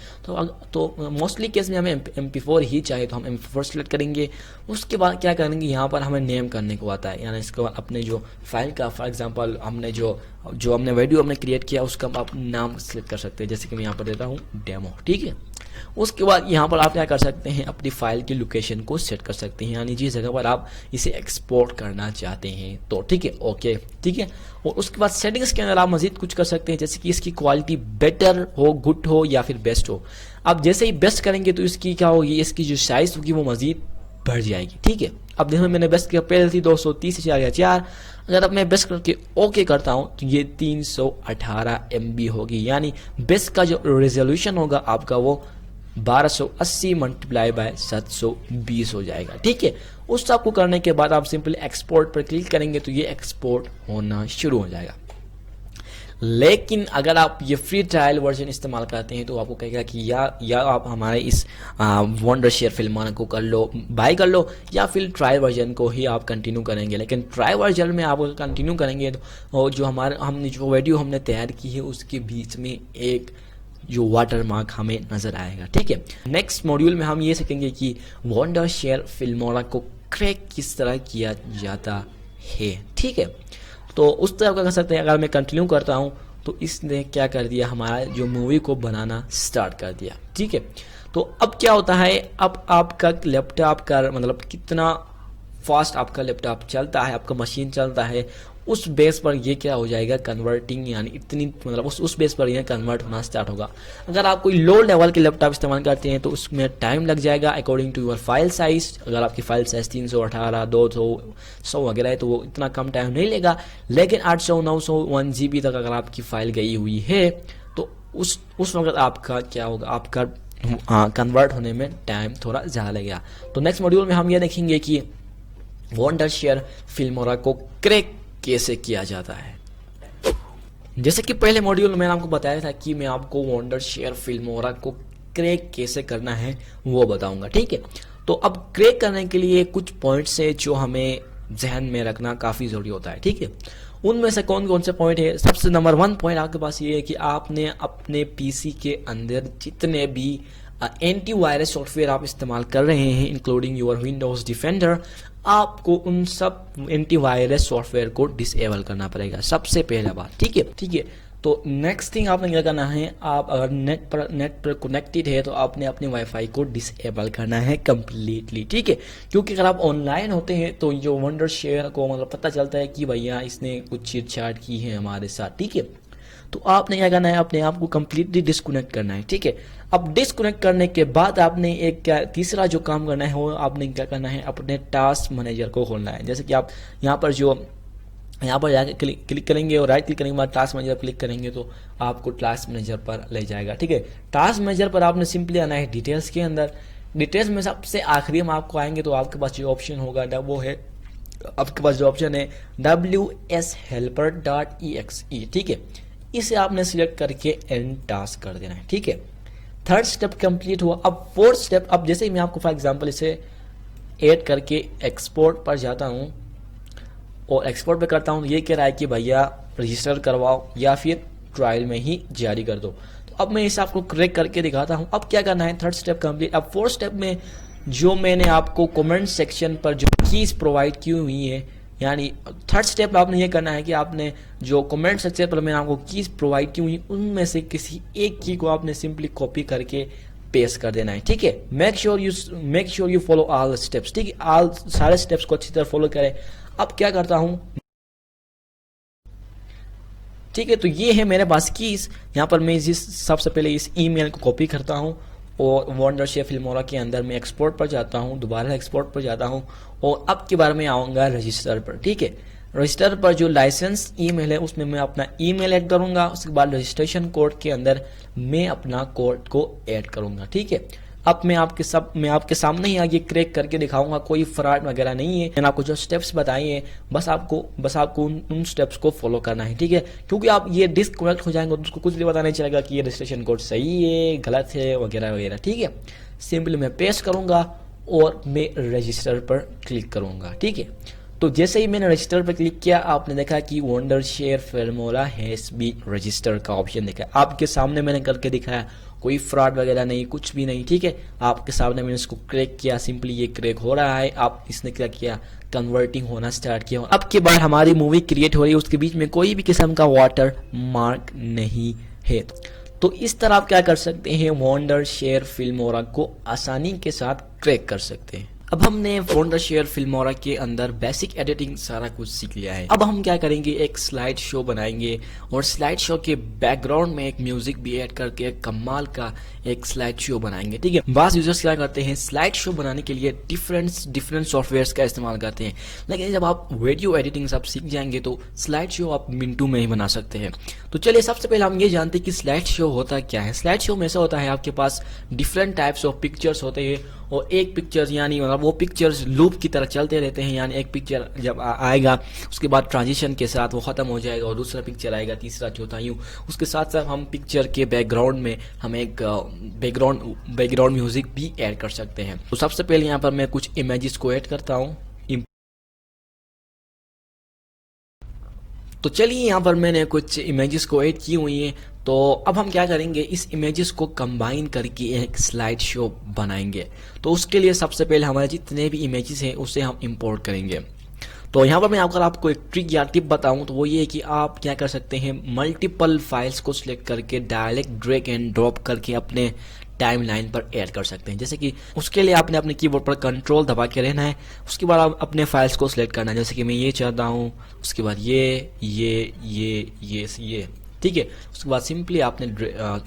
तो मोस्टली केस में हमें MP4 ही चाहिए तो हम MP4 सेलेक्ट करेंगे। उसके बाद क्या करेंगे, यहाँ पर हमें नेम करने को आता है, यानी इसके बाद अपने जो फाइल का, फॉर एग्जांपल हमने जो हमने वीडियो हमने क्रिएट किया उसका आप नाम सेलेक्ट कर सकते हैं। जैसे कि मैं यहाँ पर देता हूँ डेमो। ठीक है, उसके बाद यहाँ पर आप क्या कर सकते हैं, अपनी फाइल की लोकेशन को सेट कर सकते हैं, यानी जिस जगह पर आप इसे एक्सपोर्ट करना चाहते हैं तो। ठीक है, ओके। ठीक है, और उसके बाद सेटिंग्स के अंदर आप मजीद कुछ कर सकते हैं, जैसे कि इसकी क्वालिटी बेटर हो, गुड हो या फिर बेस्ट हो। आप जैसे ही बेस्ट करेंगे तो इसकी क्या होगी, इसकी जो साइज होगी वो मजीद बढ़ जाएगी। ठीक है, अब देखो मैंने बेस्ट किया, पहले थी 230 या 4, अगर अब मैं बेस्ट करके ओके करता हूं तो ये 318 MB होगी, यानी बेस्ट का जो रेजोल्यूशन होगा आपका वो 1280 मल्टीप्लाई बाय 720 हो जाएगा। ठीक है, उस सब को करने के बाद आप सिंपली एक्सपोर्ट पर क्लिक करेंगे तो ये एक्सपोर्ट होना शुरू हो जाएगा। लेकिन अगर आप ये फ्री ट्रायल वर्जन इस्तेमाल करते हैं तो आपको कहेगा कि या आप हमारे इस वंडरशेयर फिल्म को कर लो, बाय कर लो, या फिर ट्रायल वर्जन को ही आप कंटिन्यू करेंगे। लेकिन ट्रायल वर्जन में आप कंटिन्यू करेंगे तो जो हमने जो वीडियो हमने तैयार की है उसके बीच में एक जो वाटर मार्क हमें नजर आएगा। ठीक है, नेक्स्ट मॉड्यूल में हम ये सीखेंगे कि वंडरशेयर फिल्मोरा को क्रैक किस तरह किया जाता है। ठीक है, तो उस तरह का कर सकते हैं। अगर मैं कंटिन्यू करता हूं तो इसने क्या कर दिया, हमारा जो मूवी को बनाना स्टार्ट कर दिया। ठीक है, तो अब क्या होता है, अब आपका लैपटॉप का मतलब कितना फास्ट आपका लैपटॉप चलता है, आपका मशीन चलता है, उस बेस पर ये क्या हो जाएगा, कन्वर्टिंग, यानी इतनी मतलब उस बेस पर ये कन्वर्ट होना स्टार्ट होगा। अगर आप कोई लो लेवल के लैपटॉप इस्तेमाल करते हैं तो उसमें टाइम लग जाएगा according to your file size. अगर आपकी फाइल साइज 318, 200, 100 वगैरह है तो वो इतना कम टाइम नहीं लेगा। लेकिन 800, 900, 1 GB तक अगर आपकी फाइल गई हुई है तो उस वक्त आपका क्या होगा, आपका कन्वर्ट होने में टाइम थोड़ा ज़्यादा लगेगा। तो नेक्स्ट मॉड्यूल में हम ये देखेंगे कि वंडरशेयर फिल्मोरा को क्रैक कैसे किया जाता है। जैसे कि पहले मॉड्यूल में मैंने आपको बताया था कि मैं आपको वंडरशेयर फिल्मोरा को क्रैक कैसे करना है वो बताऊंगा। ठीक है, तो अब क्रैक करने के लिए कुछ पॉइंट्स है जो हमें जहन में रखना काफ़ी ज़रूरी होता है। ठीक है, उनमें से कौन कौन से पॉइंट है। सबसे नंबर 1 पॉइंट आपके पास ये है कि आपने अपने पीसी के अंदर जितने भी एंटीवायरस सॉफ्टवेयर आप इस्तेमाल कर रहे हैं इंक्लूडिंग योर विंडोज डिफेंडर, आपको उन सब एंटीवायरस सॉफ्टवेयर को डिसेबल करना पड़ेगा सबसे पहला बात। ठीक है, तो नेक्स्ट थिंग आपने क्या करना है, आप अगर नेट पर कनेक्टेड है तो आपने अपने वाईफाई को डिसेबल करना है कम्प्लीटली। ठीक है, क्योंकि अगर आप ऑनलाइन होते हैं तो जो वंडरशेयर को मतलब पता चलता है कि भैया इसने कुछ छेड़छाड़ की है हमारे साथ। ठीक है, तो आपने क्या करना है, अपने आप को कम्प्लीटली डिस्कनेक्ट करना है। ठीक है, अब डिस्कनेक्ट करने के बाद आपने एक क्या तीसरा जो काम करना है वो आपने क्या करना है, अपने टास्क मैनेजर को खोलना है। जैसे कि आप यहाँ पर जाके क्लिक करेंगे और राइट क्लिक करने के बाद टास्क मैनेजर क्लिक करेंगे तो आपको टास्क मैनेजर पर ले जाएगा। ठीक है, टास्क मैनेजर पर आपने सिंपली आना है डिटेल्स के अंदर। डिटेल्स में सबसे आखिरी में आपको आएंगे तो आपके पास जो ऑप्शन होगा वो है, आपके पास जो ऑप्शन है wshelper.exe। ठीक है, इसे आपने सिलेक्ट करके एंड टास्क कर देना है। ठीक है, थर्ड स्टेप कंप्लीट हुआ। अब फोर्थ स्टेप, अब जैसे ही मैं आपको फॉर एग्जांपल इसे ऐड करके एक्सपोर्ट पर जाता हूं और एक्सपोर्ट पे करता हूं तो ये कह रहा है कि भैया रजिस्टर करवाओ या फिर ट्रायल में ही जारी कर दो। तो अब मैं इसे आपको क्रैक करके दिखाता हूं। अब क्या करना है, थर्ड स्टेप कंप्लीट। अब फोर्थ स्टेप में जो मैंने आपको कमेंट सेक्शन पर जो कीज प्रोवाइड की हुई है, यानी थर्ड स्टेप आपने ये करना है कि आपने जो कमेंट सेक्शन पर मैंने आपको कीज प्रोवाइड की हुई उनमें से किसी एक की को आपने सिंपली कॉपी करके पेस्ट कर देना है। ठीक है, make sure you follow all steps. ठीक है, ऑल सारे स्टेप्स को अच्छी तरह फॉलो करें। अब क्या करता हूं, ठीक है, तो ये है मेरे पास कीज। यहाँ पर मैं सबसे पहले इस ईमेल को कॉपी करता हूं और वंडरशेयर फिल्मोरा के अंदर मैं एक्सपोर्ट पर जाता हूं, दोबारा एक्सपोर्ट पर जाता हूं और अब के बारे में आऊंगा रजिस्टर पर। ठीक है, रजिस्टर पर जो लाइसेंस ईमेल है उसमें मैं अपना ईमेल ऐड करूंगा। उसके बाद रजिस्ट्रेशन कोड के अंदर मैं अपना कोड को ऐड करूंगा। ठीक है, अब मैं आपके सामने ही आगे क्रैक करके दिखाऊंगा, कोई फ्रॉड वगैरह नहीं है। मैंने आपको जो स्टेप्स बताए हैं बस आपको उन स्टेप्स को फॉलो करना है। ठीक है, क्योंकि आप ये डिस्कनेक्ट हो जाएंगे तो उसको कुछ नहीं पता नहीं चलेगा कि ये रजिस्ट्रेशन कोड सही है गलत है वगैरह वगैरह। ठीक है, सिंपली मैं पेस्ट करूंगा और मैं रजिस्टर पर क्लिक करूंगा। ठीक है, तो जैसे ही मैंने रजिस्टर पर क्लिक किया आपने देखा कि Wondershare Filmora has been register का ऑप्शन देखा। आपके सामने मैंने करके दिखाया, कोई फ्रॉड वगैरह नहीं, कुछ भी नहीं। ठीक है, आपके सामने मैंने इसको क्रैक किया, सिंपली ये क्रैक हो रहा है। आप इसने क्या किया, कन्वर्टिंग होना स्टार्ट किया। अब के बाद हमारी मूवी क्रिएट हो रही है, उसके बीच में कोई भी किस्म का वाटर मार्क नहीं है। तो इस तरह आप क्या कर सकते हैं, वंडरशेयर फिल्मोरा को आसानी के साथ क्रैक कर सकते हैं। अब हमने वंडरशेयर फिल्मोरा के अंदर बेसिक एडिटिंग सारा कुछ सीख लिया है। अब हम क्या करेंगे, एक स्लाइड शो बनाएंगे और स्लाइड शो के बैकग्राउंड में एक म्यूजिक भी ऐड करके एक कमाल का एक स्लाइड शो बनाएंगे। ठीक है, बास यूजर्स क्या करते हैं, स्लाइड शो बनाने के लिए डिफरेंट सॉफ्टवेयर्स का इस्तेमाल करते हैं, लेकिन जब आप वीडियो एडिटिंग सब सीख जाएंगे तो स्लाइड शो आप मिनटों में ही बना सकते हैं। तो चलिए सबसे पहले हम ये जानते हैं कि स्लाइड शो होता क्या है। स्लाइड शो में ऐसा होता है, आपके पास डिफरेंट टाइप्स ऑफ पिक्चर्स होते हैं और एक पिक्चर यानी मतलब वो पिक्चर्स लूप की तरह चलते रहते हैं। यानी एक पिक्चर जब आएगा उसके बाद ट्रांजिशन के साथ वो खत्म हो जाएगा और दूसरा पिक्चर आएगा, तीसरा चौथा, यूं उसके साथ साथ हम पिक्चर के बैकग्राउंड में हम एक बैकग्राउंड म्यूजिक भी ऐड कर सकते हैं। तो सबसे पहले यहाँ पर मैं कुछ इमेजेस को ऐड करता हूँ। तो चलिए यहाँ पर मैंने कुछ इमेजेस को ऐड की हुई हैं। तो अब हम क्या करेंगे, इस इमेजेस को कंबाइन करके एक स्लाइड शो बनाएंगे। तो उसके लिए सबसे पहले हमारे जितने भी इमेजेस हैं उसे हम इंपोर्ट करेंगे। तो यहाँ पर मैं अगर आपको एक ट्रिक या टिप बताऊं तो वो ये है कि आप क्या कर सकते हैं, मल्टीपल फाइल्स को सिलेक्ट करके डायरेक्ट ड्रैग एंड ड्रॉप करके अपने टाइमलाइन पर ऐड कर सकते हैं। जैसे कि उसके लिए आपने अपने कीबोर्ड पर कंट्रोल दबा के रहना है, उसके बाद आप अपने फाइल्स को सिलेक्ट करना है। जैसे कि मैं ये चाहता हूँ, उसके बाद ये, ठीक है। उसके बाद सिंपली आपने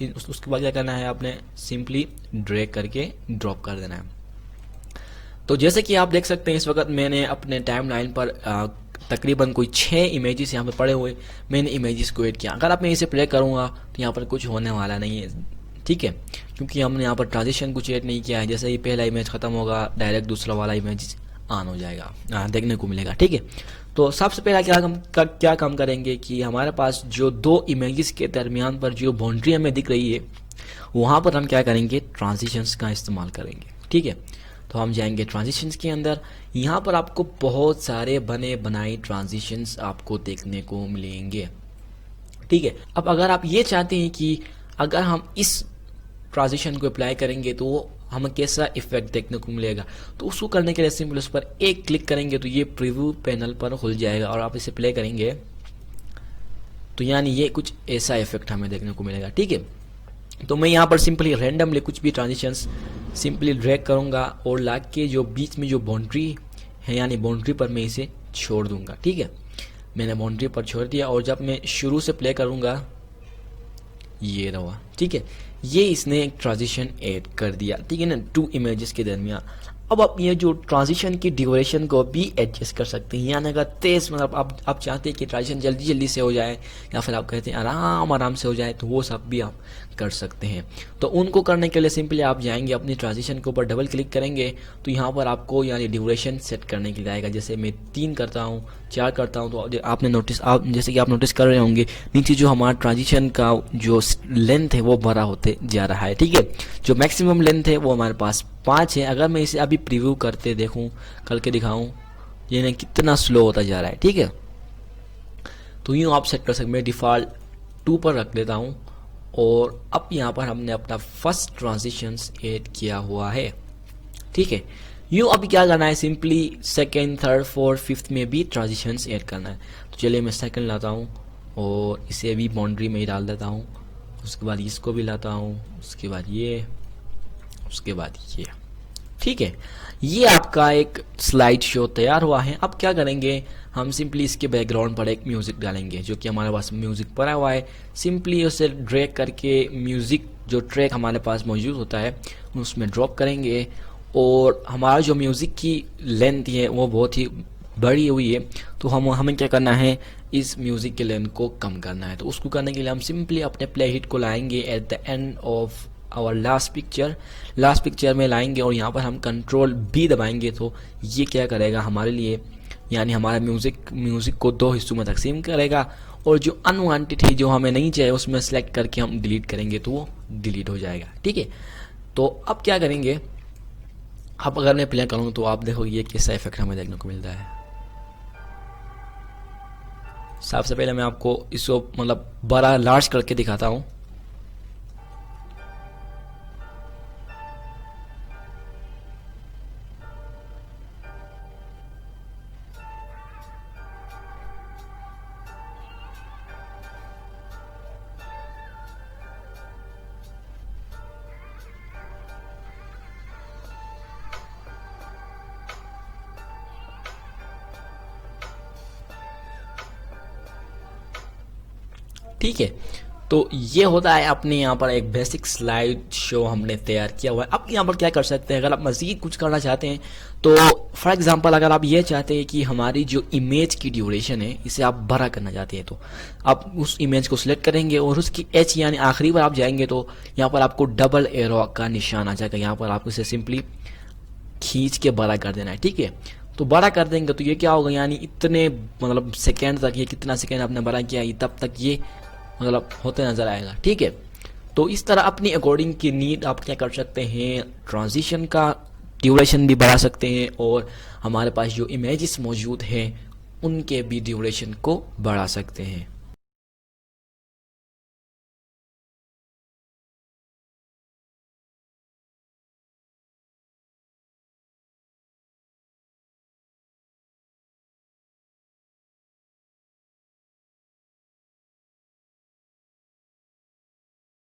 उसके बाद क्या करना है, आपने सिंपली ड्रैग करके ड्रॉप कर देना है। तो जैसे कि आप देख सकते हैं इस वक्त मैंने अपने टाइमलाइन पर तकरीबन कोई 6 इमेजेस यहाँ पे पड़े हुए, मैंने इमेजेस को ऐड किया। अगर आप मैं इसे प्ले करूँगा तो यहाँ पर कुछ होने वाला नहीं है, ठीक है, क्योंकि हमने यहाँ पर ट्रांजिशन कुछ ऐड नहीं किया है। जैसे ही पहला इमेज खत्म होगा डायरेक्ट दूसरा वाला इमेज ऑन हो जाएगा, देखने को मिलेगा, ठीक है। तो सबसे पहला क्या काम करेंगे कि हमारे पास जो 2 इमेजेस के दरमियान पर जो बाउंड्री हमें दिख रही है वहाँ पर हम क्या करेंगे, ट्रांजिशंस का इस्तेमाल करेंगे, ठीक है। तो हम जाएंगे ट्रांजिशंस के अंदर, यहाँ पर आपको बहुत सारे बने बनाए ट्रांजिशंस आपको देखने को मिलेंगे, ठीक है। अब अगर आप ये चाहते हैं कि अगर हम इस ट्रांजिशन को अप्लाई करेंगे तो हमें कैसा इफेक्ट देखने को मिलेगा, तो उसको करने के लिए सिंपल उस पर एक क्लिक करेंगे तो ये प्रीव्यू पैनल पर खुल जाएगा और आप इसे प्ले करेंगे तो यानी ये कुछ ऐसा इफेक्ट हमें देखने को मिलेगा, ठीक है। तो मैं यहाँ पर सिंपली रैंडमली कुछ भी ट्रांजिशंस सिंपली ड्रैग करूँगा और ला के जो बीच में जो बाउंड्री है यानी बाउंड्री पर मैं इसे छोड़ दूंगा, ठीक है। मैंने बाउंड्री पर छोड़ दिया और जब मैं शुरू से प्ले करूँगा ये रहा, ठीक है, ये इसने एक ट्रांजिशन ऐड कर दिया, ठीक है ना, 2 इमेजेस के दरमियान। अब आप ये जो ट्रांजिशन की ड्यूरेशन को भी एडजस्ट कर सकते हैं, यानी अगर तेज मतलब आप चाहते हैं कि ट्रांजिशन जल्दी जल्दी से हो जाए या फिर आप कहते हैं आराम आराम से हो जाए तो वो सब भी आप कर सकते हैं। तो उनको करने के लिए सिंपली आप जाएंगे अपनी ट्रांजिशन के ऊपर डबल क्लिक करेंगे तो यहाँ पर आपको यानी ड्यूरेशन सेट करने के लिए आएगा। जैसे मैं 3 करता हूँ, 4 करता हूँ तो आपने नोटिस जैसे कि आप नोटिस कर रहे होंगे नीचे जो हमारा ट्रांजिशन का जो लेंथ है वो बड़ा होते जा रहा है, ठीक है। जो मैक्सिमम लेंथ है वो हमारे पास 5 है। अगर मैं इसे अभी प्रीव्यू करते देखूं करके दिखाऊं ये कितना स्लो होता जा रहा है, ठीक है। तो यूँ आप सेट कर सकते, मैं डिफ़ॉल्ट 2 पर रख देता हूं और अब यहाँ पर हमने अपना फर्स्ट ट्रांजिशंस ऐड किया हुआ है, ठीक है। यूँ अभी क्या करना है, simply second, third, fourth, fifth में भी ट्रांजिशंस ऐड करना है। तो चलिए मैं सेकेंड लाता हूँ और इसे भी बाउंड्री में ही डाल देता हूँ, उसके बाद इसको भी लाता हूँ, उसके बाद ये, उसके बाद ये, ठीक है। ये आपका एक स्लाइड शो तैयार हुआ है। अब क्या करेंगे, हम सिंपली इसके बैकग्राउंड पर एक म्यूजिक डालेंगे जो कि हमारे पास म्यूजिक पड़ा हुआ है। सिंपली उसे ड्रैग करके म्यूजिक जो ट्रैक हमारे पास मौजूद होता है उसमें ड्रॉप करेंगे और हमारा जो म्यूजिक की लेंथ है वो बहुत ही बड़ी हुई है तो हमें क्या करना है, इस म्यूजिक के लेंथ को कम करना है। तो उसको करने के लिए हम सिंपली अपने प्ले हिट को लाएंगे at the end of our last picture में लाएंगे और यहाँ पर हम कंट्रोल B दबाएंगे तो ये क्या करेगा हमारे लिए, यानी हमारा म्यूजिक को 2 हिस्सों में तकसीम करेगा और जो अनवांटेड है जो हमें नहीं चाहिए उसमें सेलेक्ट करके हम डिलीट करेंगे तो वो डिलीट हो जाएगा, ठीक है। तो अब क्या करेंगे, अब अगर मैं प्ले करूँ तो आप देखो ये कैसा इफेक्ट हमें देखने को मिलता है। सबसे पहले मैं आपको इसको मतलब बड़ा लार्ज करके दिखाता हूँ। ठीक है, तो ये होता है अपने यहाँ पर एक बेसिक स्लाइड शो हमने तैयार किया हुआ है। अब यहाँ पर क्या कर सकते हैं, अगर आप मज़ीद कुछ करना चाहते हैं तो फॉर एग्जांपल अगर आप ये चाहते हैं कि हमारी जो इमेज की ड्यूरेशन है इसे आप बड़ा करना चाहते हैं तो आप उस इमेज को सिलेक्ट करेंगे और उसकी एच यानी आखिरी पर आप जाएंगे तो यहाँ पर आपको डबल एरो का निशान आ जाएगा। यहाँ पर आपको इसे सिंपली खींच के बड़ा कर देना है, ठीक है। तो बड़ा कर देंगे तो ये क्या होगा, यानी इतने मतलब सेकेंड तक, ये कितना सेकेंड आपने बड़ा किया तब तक ये मतलब होते नजर आएगा, ठीक है। तो इस तरह अपनी अकॉर्डिंग की नीड आप क्या कर सकते हैं, ट्रांजिशन का ड्यूरेशन भी बढ़ा सकते हैं और हमारे पास जो इमेजेस मौजूद हैं उनके भी ड्यूरेशन को बढ़ा सकते हैं।